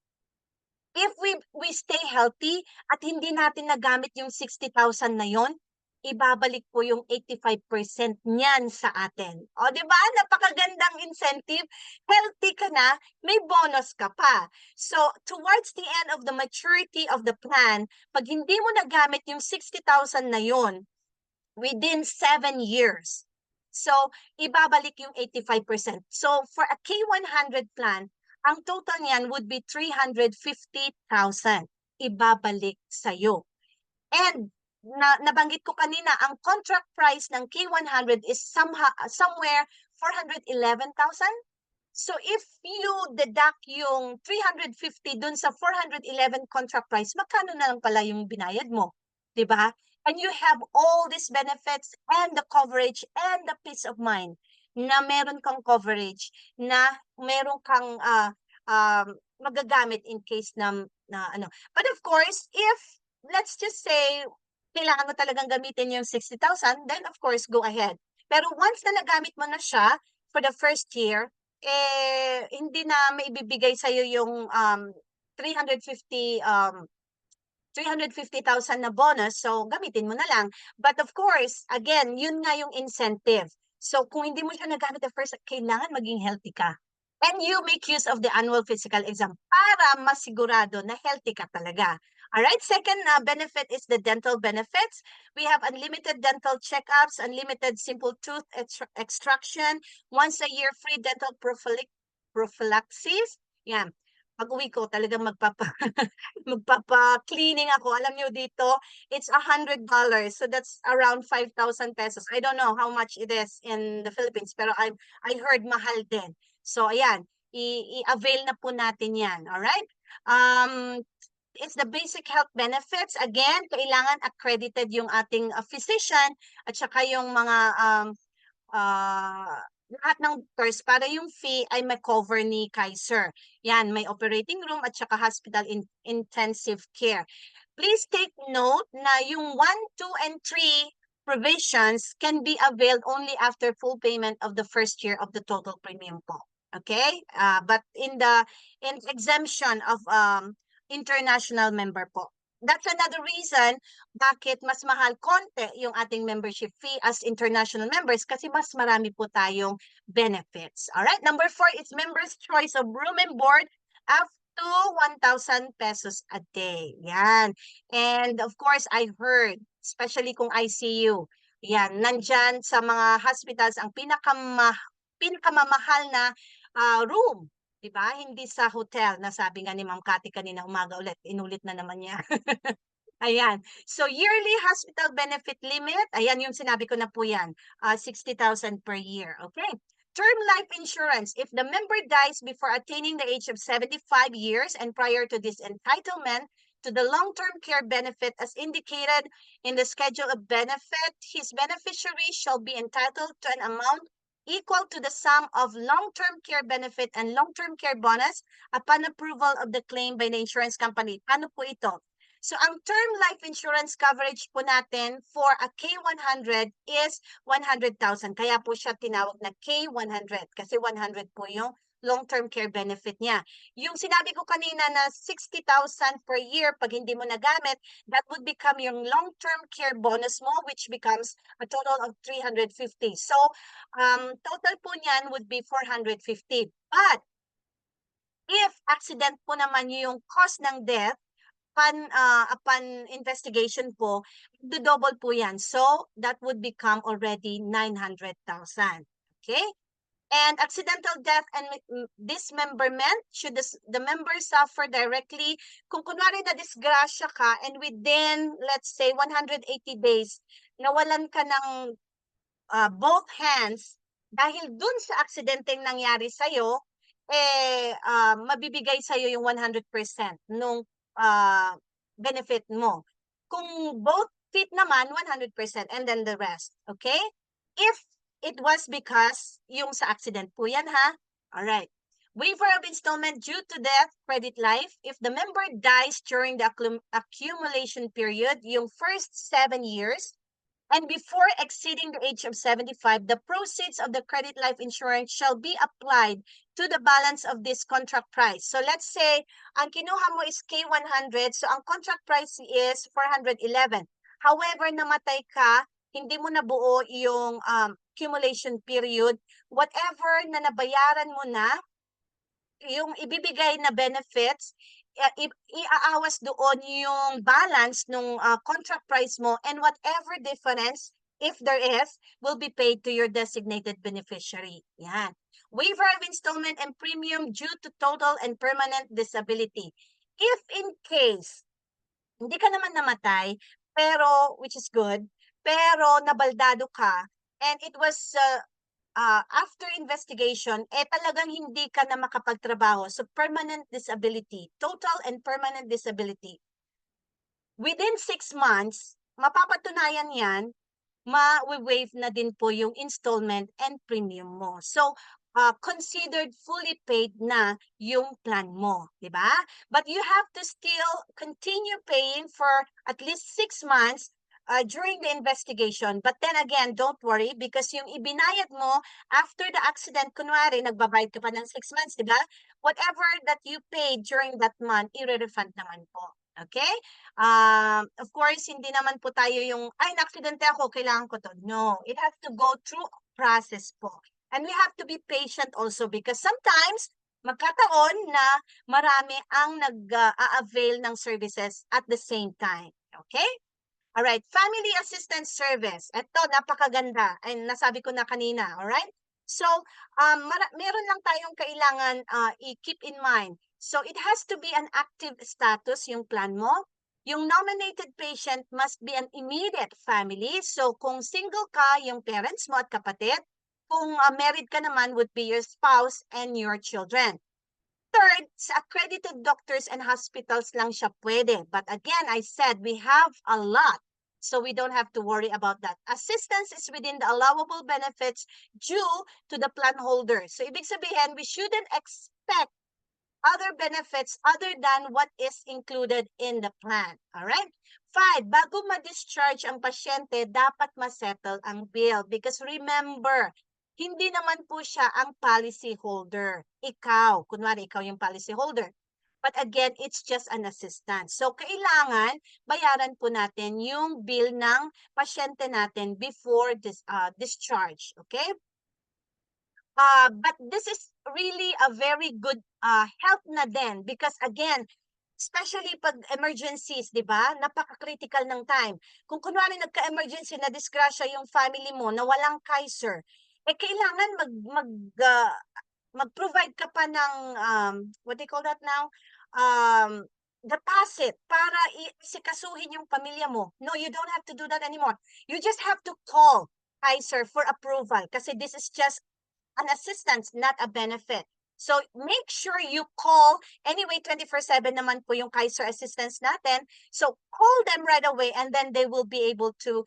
if we stay healthy at hindi natin nagamit yung 60,000 na yon, ibabalik po yung 85% niyan sa atin. O, di ba? Napakagandang incentive. Healthy ka na, may bonus ka pa. So, towards the end of the maturity of the plan, pag hindi mo nagamit yung 60,000 na yon within 7 years, so, ibabalik yung 85%. So, for a K100 plan, ang total niyan would be 350,000 ibabalik sa'yo. And nabanggit ko kanina, ang contract price ng K100 is somewhere 411,000. So if you deduct yung 350 dun sa 411 contract price, magkano na lang pala yung binayad mo? 'Di ba? And you have all these benefits and the coverage and the peace of mind na meron kang coverage, na meron kang magagamit in case na ano. But of course, if let's just say kailangan mo talagang gamitin yung 60,000, then of course go ahead. Pero once na nagamit mo na siya for the first year, hindi na maibibigay sa'yo yung 350 350,000 na bonus, so gamitin mo na lang. But of course, again, yun nga yung incentive. So kung hindi mo siya nagamit the first, kailangan maging healthy ka. And you make use of the annual physical exam para masigurado na healthy ka talaga. Alright, second benefit is the dental benefits. We have unlimited dental checkups, unlimited simple tooth extraction, once a year free dental prophylaxis. Yan. Pag-uwi ko, talagang magpapa-cleaning ako. Alam nyo dito, it's $100. So that's around 5,000 pesos. I don't know how much it is in the Philippines, pero I heard mahal din. So ayan, i-avail na po natin yan. Alright? It's the basic health benefits. Again, kailangan accredited yung ating physician at saka yung mga lahat ng doctors para yung fee ay ma-cover ni Kaiser. Yan, may operating room at saka hospital intensive care. Please take note na yung 1, 2, and 3 provisions can be availed only after full payment of the first year of the total premium po. Okay? But in exemption of international member po. That's another reason bakit mas mahal konti yung ating membership fee as international members kasi mas marami po tayong benefits. Alright, number 4 is members' choice of room and board up to 1,000 pesos a day. Yan. And of course, I heard, especially kung ICU, yan, nandyan sa mga hospitals ang pinakamamahal na room. Diba? Hindi sa hotel na sabi nga ni Ma'am Cathy kanina umaga ulit. Inulit na naman niya. Ayan. So yearly hospital benefit limit. Ayan yung sinabi ko na po yan. 60,000 per year. Okay. Term life insurance. If the member dies before attaining the age of 75 years and prior to this entitlement to the long-term care benefit as indicated in the schedule of benefit, his beneficiary shall be entitled to an amount equal to the sum of long-term care benefit and long-term care bonus upon approval of the claim by the insurance company. Ano po ito? So, ang term life insurance coverage po natin for a K100 is 100,000. Kaya po siya tinawag na K100 kasi 100 po yung long-term care benefit niya. Yung sinabi ko kanina na 60,000 per year pag hindi mo nagamit, that would become yung long-term care bonus mo which becomes a total of 350. So, total po niyan would be 450. But, if accident po naman yung cause ng death, upon investigation po, double po yan. So, that would become already 900,000. Okay? And accidental death and dismemberment, should the member suffer directly, kung kunwari na disgrasya ka and within, let's say, 180 days, nawalan ka ng both hands, dahil dun sa aksidenteng nangyari sa'yo, mabibigay sa'yo yung 100% nung benefit mo. Kung both feet naman, 100% and then the rest. Okay? If it was because yung sa accident po yan, ha? Alright. Waiver of installment due to death, credit life. If the member dies during the accumulation period, yung first 7 years, and before exceeding the age of 75, the proceeds of the credit life insurance shall be applied to the balance of this contract price. So let's say, ang kinuha mo is K100, so ang contract price is 411. However, namatay ka, hindi mo nabuo yung accumulation period, whatever na nabayaran mo na, yung ibibigay na benefits, iaawas doon yung balance nung contract price mo, and whatever difference, if there is, will be paid to your designated beneficiary. Yan. Waiver of installment and premium due to total and permanent disability. If in case, hindi ka naman namatay, pero, which is good, pero nabaldado ka, and it was after investigation, talagang hindi ka na makapagtrabaho. So, permanent disability, total and permanent disability. Within 6 months, mapapatunayan yan, ma-waive na din po yung installment and premium mo. So, considered fully paid na yung plan mo, di ba? But you have to still continue paying for at least 6 months during the investigation. But then again, don't worry because yung ibinayad mo after the accident, kunwari, nagbabayad ka pa ng 6 months, di ba? Whatever that you paid during that month, i-refund naman po. Okay? Of course, hindi naman po tayo yung, ay, na-accidente ako, kailangan ko to. No, it has to go through a process po. And we have to be patient also because sometimes, magkataon na marami ang nag-avail ng services at the same time. Okay? Alright, Family Assistance Service. Ito, napakaganda. And nasabi ko na kanina, alright? So, meron lang tayong kailangan i-keep in mind. So, it has to be an active status, yung plan mo. Yung nominated patient must be an immediate family. So, kung single ka, yung parents mo at kapatid. Kung married ka naman, would be your spouse and your children. Third, sa accredited doctors and hospitals lang siya pwede. But again, I said, we have a lot. So we don't have to worry about that. Assistance is within the allowable benefits due to the plan holder. So ibig sabihin, we shouldn't expect other benefits other than what is included in the plan. Alright? 5, bago ma-discharge ang pasyente, dapat ma-settle ang bill. Because remember, hindi naman po siya ang policy holder. Ikaw, kunwari ikaw yung policy holder. But again, it's just an assistance. So, kailangan bayaran po natin yung bill ng pasyente natin before discharge. Okay? But this is really a very good help na din because again, especially pag emergencies, di ba? Napaka-critical ng time. Kung kunwari nagka-emergency na disgrasya yung family mo na walang Kaiser, kailangan mag-provide ka pa ng, what do you call that now? Deposit para isikasuhin yung pamilya mo. No, you don't have to do that anymore. You just have to call Kaiser for approval kasi this is just an assistance, not a benefit. So make sure you call. Anyway, 24/7 naman po yung Kaiser assistance natin. So call them right away and then they will be able to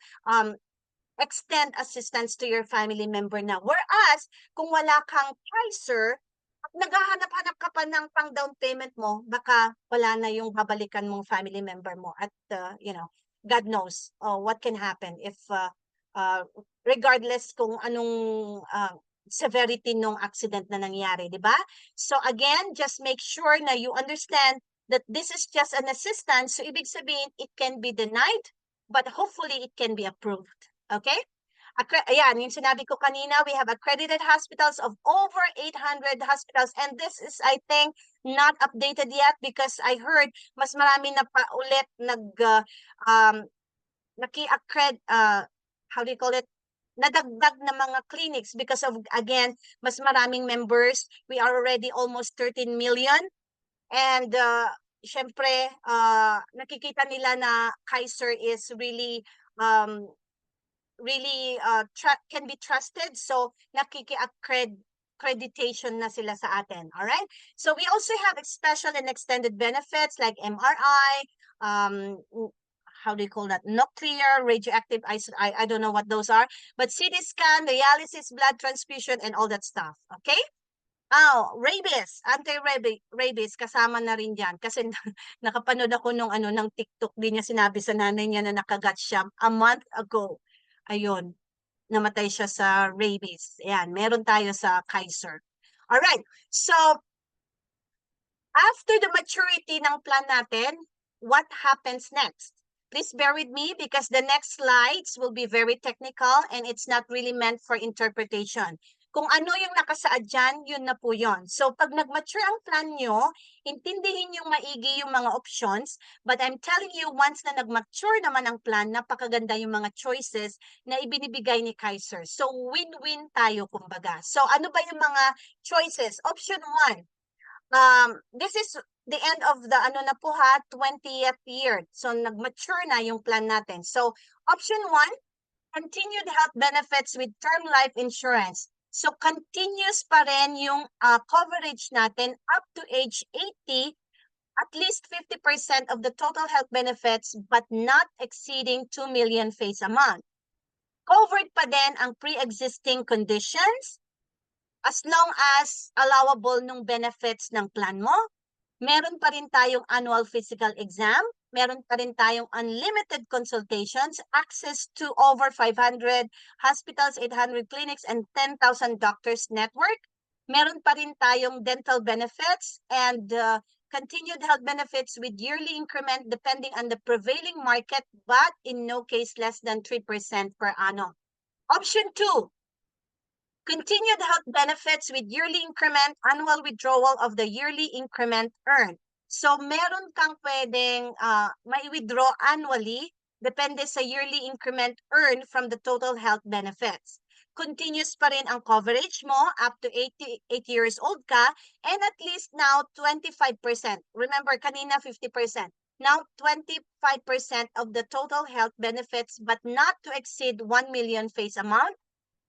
extend assistance to your family member na. Whereas, kung wala kang Kaiser, at naghahanap-hanap ka pa ng pang down payment mo, baka wala na yung babalikan mong family member mo. At, you know, God knows what can happen if, regardless kung anong severity ng accident na nangyari, di ba? So again, just make sure na you understand that this is just an assistance. So ibig sabihin, it can be denied, but hopefully it can be approved. Okay? Ayan, yung sinabi ko kanina, we have accredited hospitals of over 800 hospitals. And this is, I think, not updated yet because I heard mas marami na pa ulit naki-accred, how do you call it? Nadagdag na mga clinics because of, again, mas maraming members. We are already almost 13 million. And syempre, nakikita nila na Kaiser is really, can be trusted. So, accreditation na sila sa atin. All right? So, we also have special and extended benefits like MRI, how do you call that? Nuclear, radioactive, I don't know what those are. But CT scan, dialysis, blood transfusion, and all that stuff. Okay? Rabies, anti-rabies, kasama na rin dyan. Kasi nakapanood ako ng TikTok din niya, sinabi sa nanay niya na nakagat siya a month ago. Ayun, namatay siya sa rabies. Ayan, meron tayo sa Kaiser. Alright, so, after the maturity ng plan natin, what happens next? Please bear with me because the next slides will be very technical and it's not really meant for interpretation. Kung ano yung nakasaad dyan, yun na po yun. So pag nag-mature ang plan nyo, intindihin yung maigi yung mga options. But I'm telling you, once na nag-mature naman ang plan, napakaganda yung mga choices na ibinibigay ni Kaiser. So win-win tayo kumbaga. So ano ba yung mga choices? Option 1. This is the end of the ano na po ha, 20th year. So nag-mature na yung plan natin. So option 1, continued health benefits with term life insurance. So continuous pa rin yung coverage natin up to age 80, at least 50% of the total health benefits but not exceeding 2 million face a month. Covered pa din ang pre-existing conditions as long as allowable nung benefits ng plan mo. Meron pa rin tayong annual physical exam. Meron pa rin tayong unlimited consultations, access to over 500 hospitals, 800 clinics, and 10,000 doctors network. Meron pa rin tayong dental benefits and continued health benefits with yearly increment depending on the prevailing market, but in no case less than 3% per annum. Option 2, continued health benefits with yearly increment, annual withdrawal of the yearly increment earned. So meron kang pwedeng mai-withdraw annually depende sa yearly increment earned from the total health benefits. Continuous pa rin ang coverage mo up to 88 years old ka, and at least now 25%. Remember kanina 50%. Now 25% of the total health benefits but not to exceed 1 million face amount.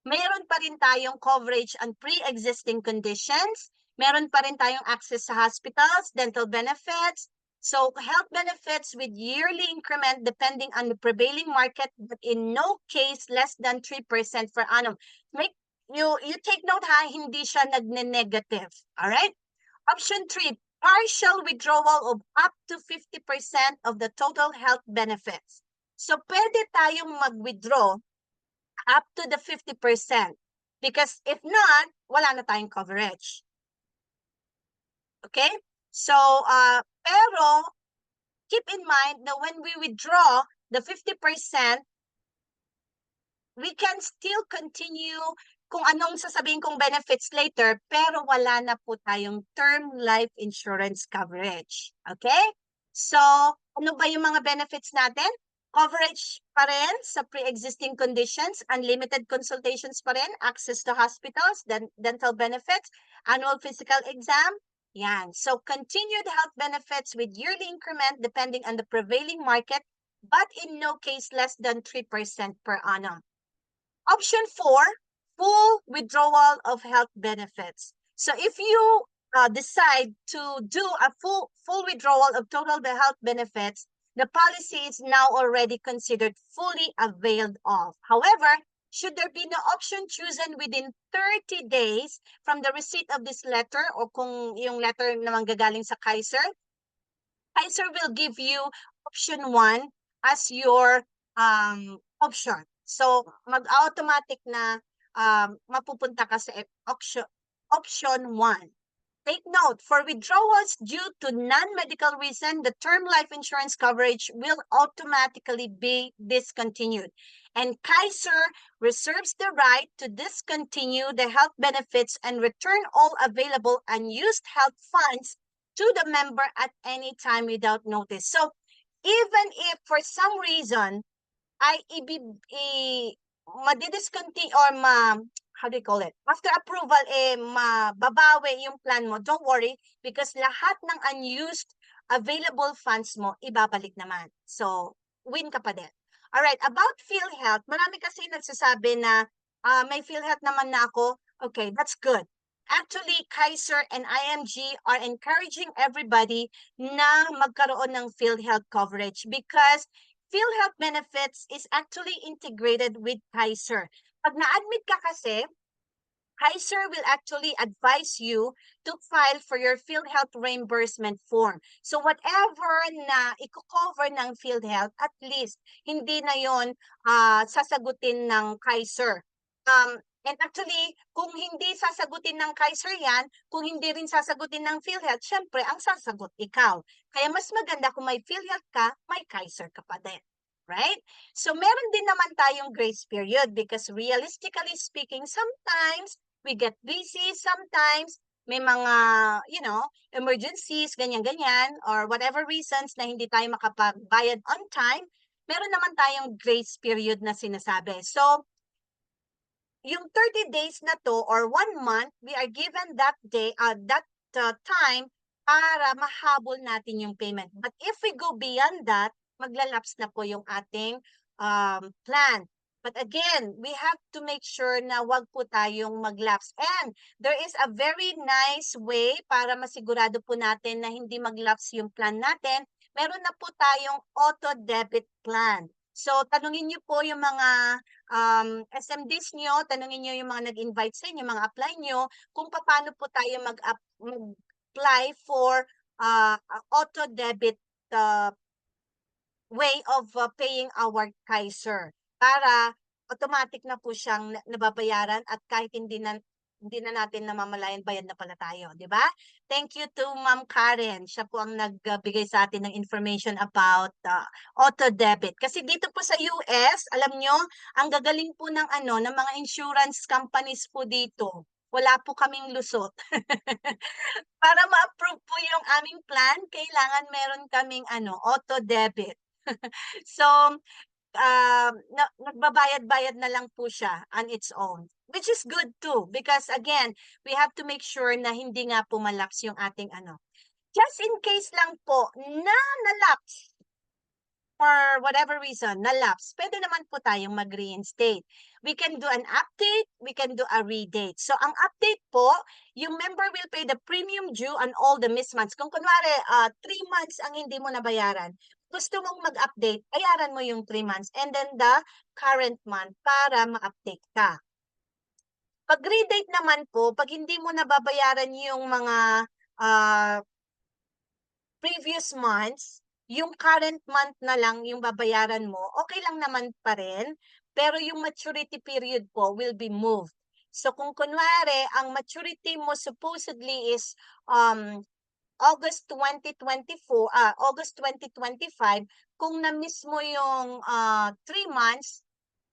Meron pa rin tayong coverage on pre-existing conditions. Meron pa rin tayong access sa hospitals, dental benefits. So health benefits with yearly increment depending on the prevailing market, but in no case less than 3% per annum. You take note ha, hindi siya nagne-negative. Alright? Option 3, partial withdrawal of up to 50% of the total health benefits. So pwede tayong mag-withdraw up to the 50%. Because if not, wala na tayong coverage. Okay? So, pero, keep in mind na when we withdraw the 50%, we can still continue kung anong sasabihin kong benefits later, pero wala na po tayong term life insurance coverage. Okay? So, ano ba yung mga benefits natin? Coverage pa rin sa pre-existing conditions, unlimited consultations pa rin, access to hospitals, dental benefits, annual physical exam. Yan. So, continued health benefits with yearly increment depending on the prevailing market, but in no case less than 3% per annum. Option 4, full withdrawal of health benefits. So, if you decide to do a full withdrawal of total health benefits, the policy is now already considered fully availed of. However, should there be no option chosen within 30 days from the receipt of this letter, o kung yung letter naman gagaling sa Kaiser, Kaiser will give you option 1 as your option. So, mag-automatic na mapupunta ka sa option 1. Take note, for withdrawals due to non-medical reason, the term life insurance coverage will automatically be discontinued. And Kaiser reserves the right to discontinue the health benefits and return all available unused health funds to the member at any time without notice. So, even if for some reason, ay madidiscontinue or how do you call it? After approval, mababawi yung plan mo, don't worry because lahat ng unused available funds mo, ibabalik naman. So, win ka pa din. Alright, about PhilHealth, marami kasi nagsasabi na may PhilHealth naman na ako. Okay, that's good. Actually, Kaiser and IMG are encouraging everybody na magkaroon ng PhilHealth coverage because PhilHealth benefits is actually integrated with Kaiser. Pag na-admit ka kasi, Kaiser will actually advise you to file for your PhilHealth reimbursement form. So whatever na i-cover ng PhilHealth, at least hindi na yon sasagutin ng Kaiser. And actually, kung hindi sasagutin ng Kaiser yan, kung hindi rin sasagutin ng PhilHealth, syempre, ang sasagot ikaw. Kaya mas maganda kung may PhilHealth ka, may Kaiser ka pa din. Right? So, meron din naman tayong grace period because realistically speaking, sometimes we get busy sometimes, may mga, emergencies, ganyan-ganyan, or whatever reasons na hindi tayo makapagbayad on time, meron naman tayong grace period na sinasabi. So, yung 30 days na to or 1 month, we are given that time para mahabol natin yung payment. But if we go beyond that, maglalapse na po yung ating plan. But again, we have to make sure na wag po tayong maglapse. And there is a very nice way para masigurado po natin na hindi maglapse yung plan natin. Meron na po tayong auto-debit plan. So, tanungin niyo po yung mga SMDs nyo, tanungin nyo yung mga nag-invite sa inyo, mga apply nyo, kung paano po tayo mag-apply for auto-debit way of paying our Kaiser para automatic na po siyang nababayaran at kahit hindi na natin namamalayan, bayad na pala tayo, di ba? Thank you to Ma'am Karen. Siya po ang nagbigay sa atin ng information about auto-debit. Kasi dito po sa US, alam nyo, ang gagaling po ng ng mga insurance companies po dito. Wala po kaming lusot. Para ma-approve po yung aming plan, kailangan meron kaming auto-debit. So, nagbabayad-bayad na lang po siya on its own. Which is good too, because again, we have to make sure na hindi nga po malaps yung ating Just in case lang po na nalaps, for whatever reason, nalaps, pwede naman po tayong mag-reinstate. We can do an update, we can do a redate. So, ang update po, yung member will pay the premium due on all the missed months. Kung kunwari, 3 months ang hindi mo nabayaran, gusto mong mag-update, bayaran mo yung 3 months and then the current month para ma-update ka. Pag redate naman po, pag hindi mo nababayaran yung mga previous months, yung current month na lang yung babayaran mo, okay lang naman pa rin, pero yung maturity period po will be moved. So kung kunwari, ang maturity mo supposedly is August 2024, August 2025, kung na-miss mo yung 3 months,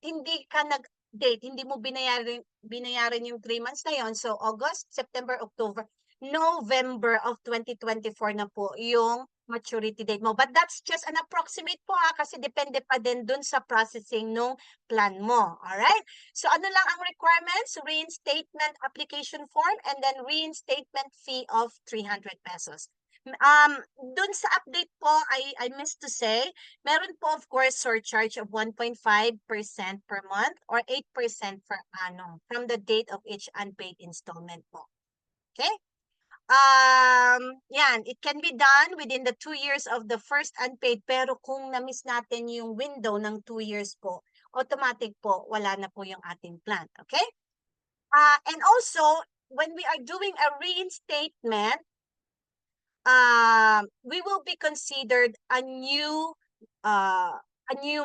hindi ka nag-date, hindi mo binayaran yung 3 months na yon. So August, September, October, November of 2024 na po yung maturity date mo. But that's just an approximate po kasi depende pa din dun sa processing nung plan mo. Alright? So ano lang ang requirements? Reinstatement application form and then reinstatement fee of 300 pesos. Dun sa update po, I missed to say, meron po of course surcharge of 1.5% per month or 8% per annum from the date of each unpaid installment po. Okay? Yan, it can be done within the 2 years of the first unpaid, pero kung na-miss natin yung window ng 2 years po, automatic po, wala na po yung ating plan. Okay? And also, when we are doing a reinstatement, we will be considered a new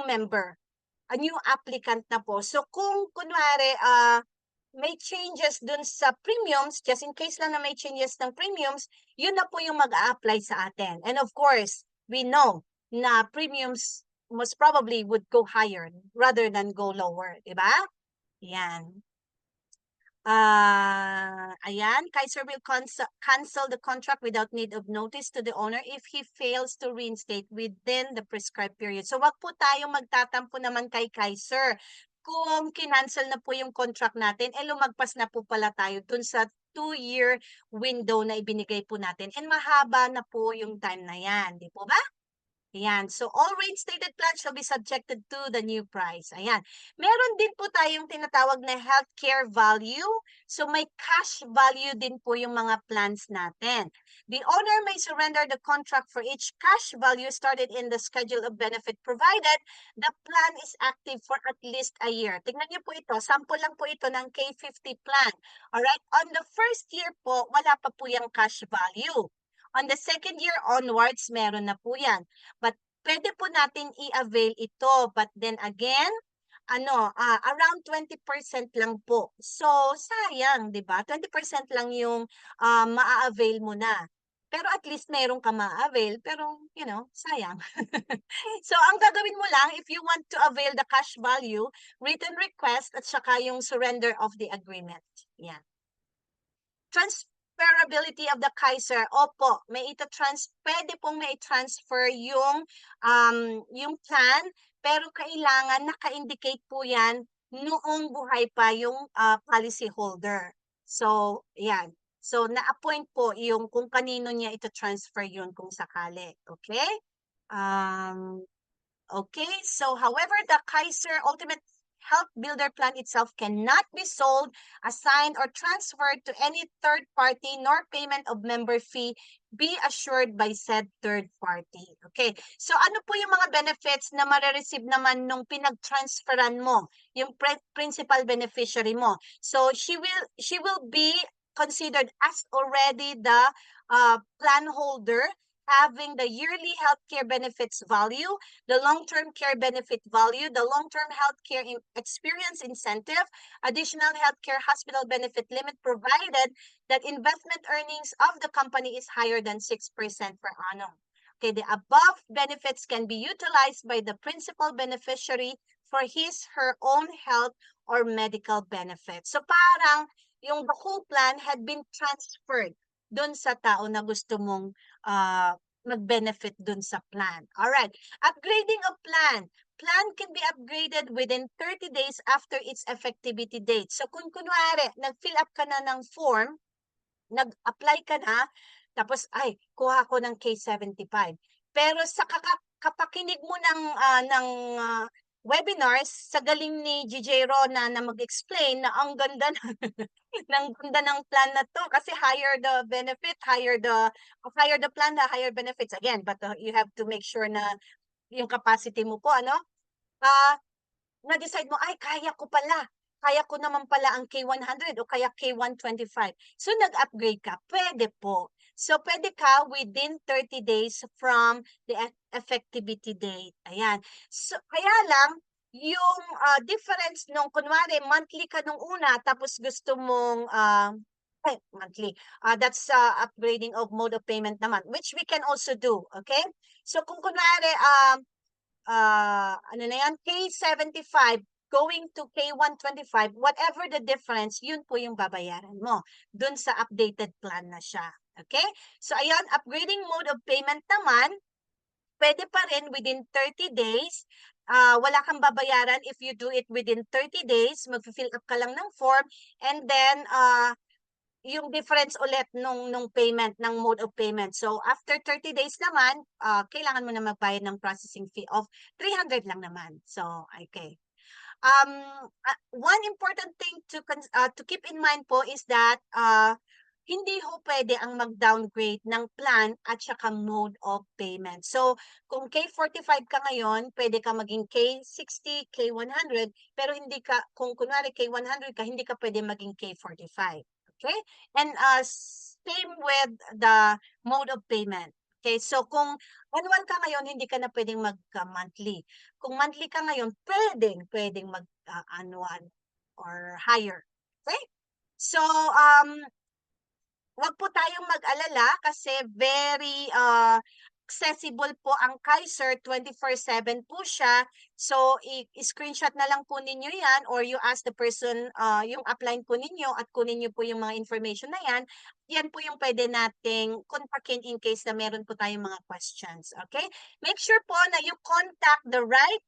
member, a new applicant na po. So kung kunwari may changes dun sa premiums, just in case lang na may changes ng premiums, yun na po yung mag-a-apply sa atin. And of course, we know na premiums most probably would go higher rather than go lower, di ba? Yan. Ayan, Kaiser will cancel the contract without need of notice to the owner if he fails to reinstate within the prescribed period. So wag po tayong magtatampo naman kay Kaiser. Kung kinancel na po yung contract natin, lumagpas na po pala tayo dun sa 2-year window na ibinigay po natin. And mahaba na po yung time na yan, di po ba? Ayan. So, all reinstated plans shall be subjected to the new price. Ayan. Meron din po tayong tinatawag na healthcare value. So, may cash value din po yung mga plans natin. The owner may surrender the contract for each cash value started in the schedule of benefit provided the plan is active for at least a year. Tingnan niyo po ito. Sample lang po ito ng K50 plan. Alright? On the first year po, wala pa po yung cash value. On the second year onwards, meron na po yan. But pwede po natin i-avail ito. But then again, around 20% lang po. So, sayang, di ba? 20% lang yung maa-avail mo na. Pero at least meron ka ma-avail. Pero, sayang. So, ang gagawin mo lang, if you want to avail the cash value, written request at saka yung surrender of the agreement. Yan. transferability of the Kaiser. Opo, pwede pong may transfer yung plan, pero kailangan naka-indicate po yan noong buhay pa yung policy holder. So, yan. So, na-appoint po yung kung kanino niya ito transfer yun kung sakali. Okay? Okay, so however, the Kaiser Ultimate Health Builder Plan itself cannot be sold, assigned, or transferred to any third party, nor payment of member fee be assured by said third party. Okay, so ano po yung mga benefits na marireceive naman nung pinag-transferan mo, yung principal beneficiary mo? So she will be considered as already the plan holder, having the yearly healthcare benefits value, the long-term care benefit value, the long-term healthcare experience incentive, additional healthcare hospital benefit limit, provided that investment earnings of the company is higher than 6% per annum. Okay, the above benefits can be utilized by the principal beneficiary for her own health or medical benefits. So parang yung the whole plan had been transferred dun sa tao na gusto mong mag-benefit dun sa plan. Alright, upgrading of plan. Plan can be upgraded within 30 days after its effectivity date. So kung kunwari, nag-fill up ka na ng form, nag-apply ka na, tapos ay, kuha ko ng K75. Pero sa kapakinig mo ng webinars, sa galing ni GJ Rona na mag-explain na ang ganda ng plan na to kasi higher the benefit, higher the plan, the higher benefits again, but you have to make sure na yung capacity mo po na-decide mo, ay kaya ko naman pala ang K100 o kaya K125. So nag-upgrade ka, pwede po. So pwede ka within 30 days from the effectivity date. Ayan. So kaya lang yung difference nung kunwari monthly ka nung una tapos gusto mong monthly. That's upgrading of mode of payment naman, which we can also do. Okay? So kung kunwari ano na yan, K75 going to K125, whatever the difference, yun po yung babayaran mo dun sa updated plan na siya. Okay? So ayan, upgrading mode of payment naman, pwede pa rin within 30 days. Wala kang babayaran if you do it within 30 days. Mag-fill up ka lang ng form and then yung difference ulit nung payment, ng mode of payment. So after 30 days naman, kailangan mo na magbayad ng processing fee of 300 lang naman. So, okay. One important thing to keep in mind po is that hindi ho pwede ang mag-downgrade ng plan at saka mode of payment. So, kung K45 ka ngayon, pwede ka maging K60, K100, pero hindi ka, kung kunwari K100 ka, hindi ka pwede maging K45. Okay? And same with the mode of payment. Okay, so kung annual ka ngayon, hindi ka na pwedeng mag-monthly. Kung monthly ka ngayon, pwedeng mag-annual or higher. Okay? So, wag po tayong mag-alala kasi very accessible po ang Kaiser, 24/7 po siya. So, i-screenshot na lang po ninyo yan or you ask the person, yung upline po ninyo at kunin nyo po yung mga information na yan. Yan po yung pwede nating kontakin in case na meron po tayong mga questions. Okay? Make sure po na you contact the right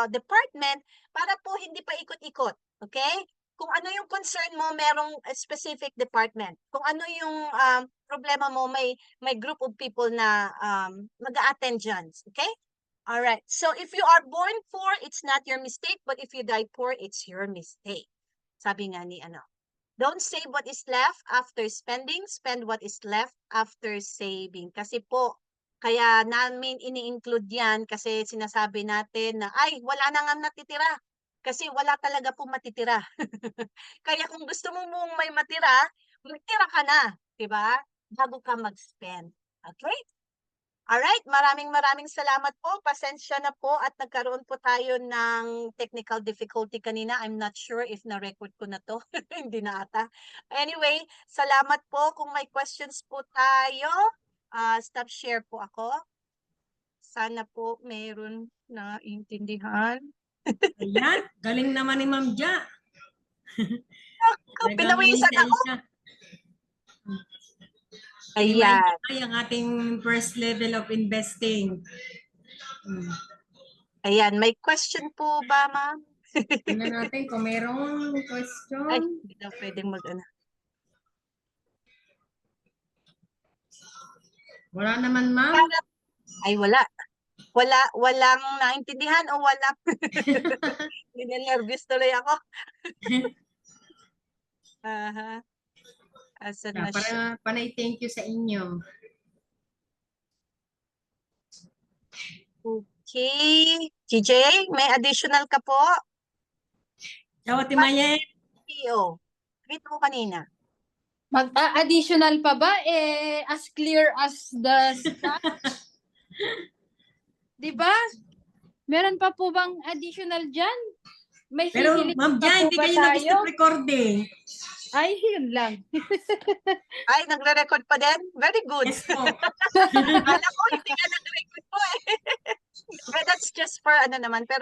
department para po hindi pa ikot-ikot. Okay? Kung ano yung concern mo, merong specific department. Kung ano yung problema mo, may group of people na mag-a-attend dyan. Okay? Alright. So, if you are born poor, it's not your mistake. But if you die poor, it's your mistake. Sabi nga ni don't save what is left after spending. Spend what is left after saving. Kasi po, kaya namin ini-include yan kasi sinasabi natin na, ay, wala na nga natitira. Kasi wala talaga po matitira. Kaya kung gusto mo mong may matira ka na, 'di ba? Bago ka mag-spend. Okay? Alright, maraming salamat po. Pasensya na po at nagkaroon po tayo ng technical difficulty kanina. I'm not sure if na-record ko na to. Hindi na ata. Anyway, salamat po. Kung may questions po tayo, stop share po ako. Sana po meron na intindihan. Ayan, galing naman ni Ma'am Ja. Pinawisan ako. Ayan. Ay, ang ating first level of investing. Ayan. May question po ba, ma'am? Tingnan natin kung merong Ay, question. hindi daw pwedeng mag-ano. Wala naman, ma'am. Ay, wala. Walang naintindihan o walang ninenervous tuloy ako. Aha. Asan na siya? Para panay thank you sa inyo. Okay. TJ, may additional ka po? Ciao, Ate Maye. CEO. Kita ko kanina. Mag-additional pa ba? As clear as the sky? Diba? Meron pa po bang additional dyan? May Pero, hihiling ma'am, pa dyan, po hindi ba kayo tayo? nag-stop recording. Ay, yun lang. Ay, nagre-record pa din? Very good. Yes po. Akala ko, hindi ka nag-record po eh. But that's just for ano naman. Pero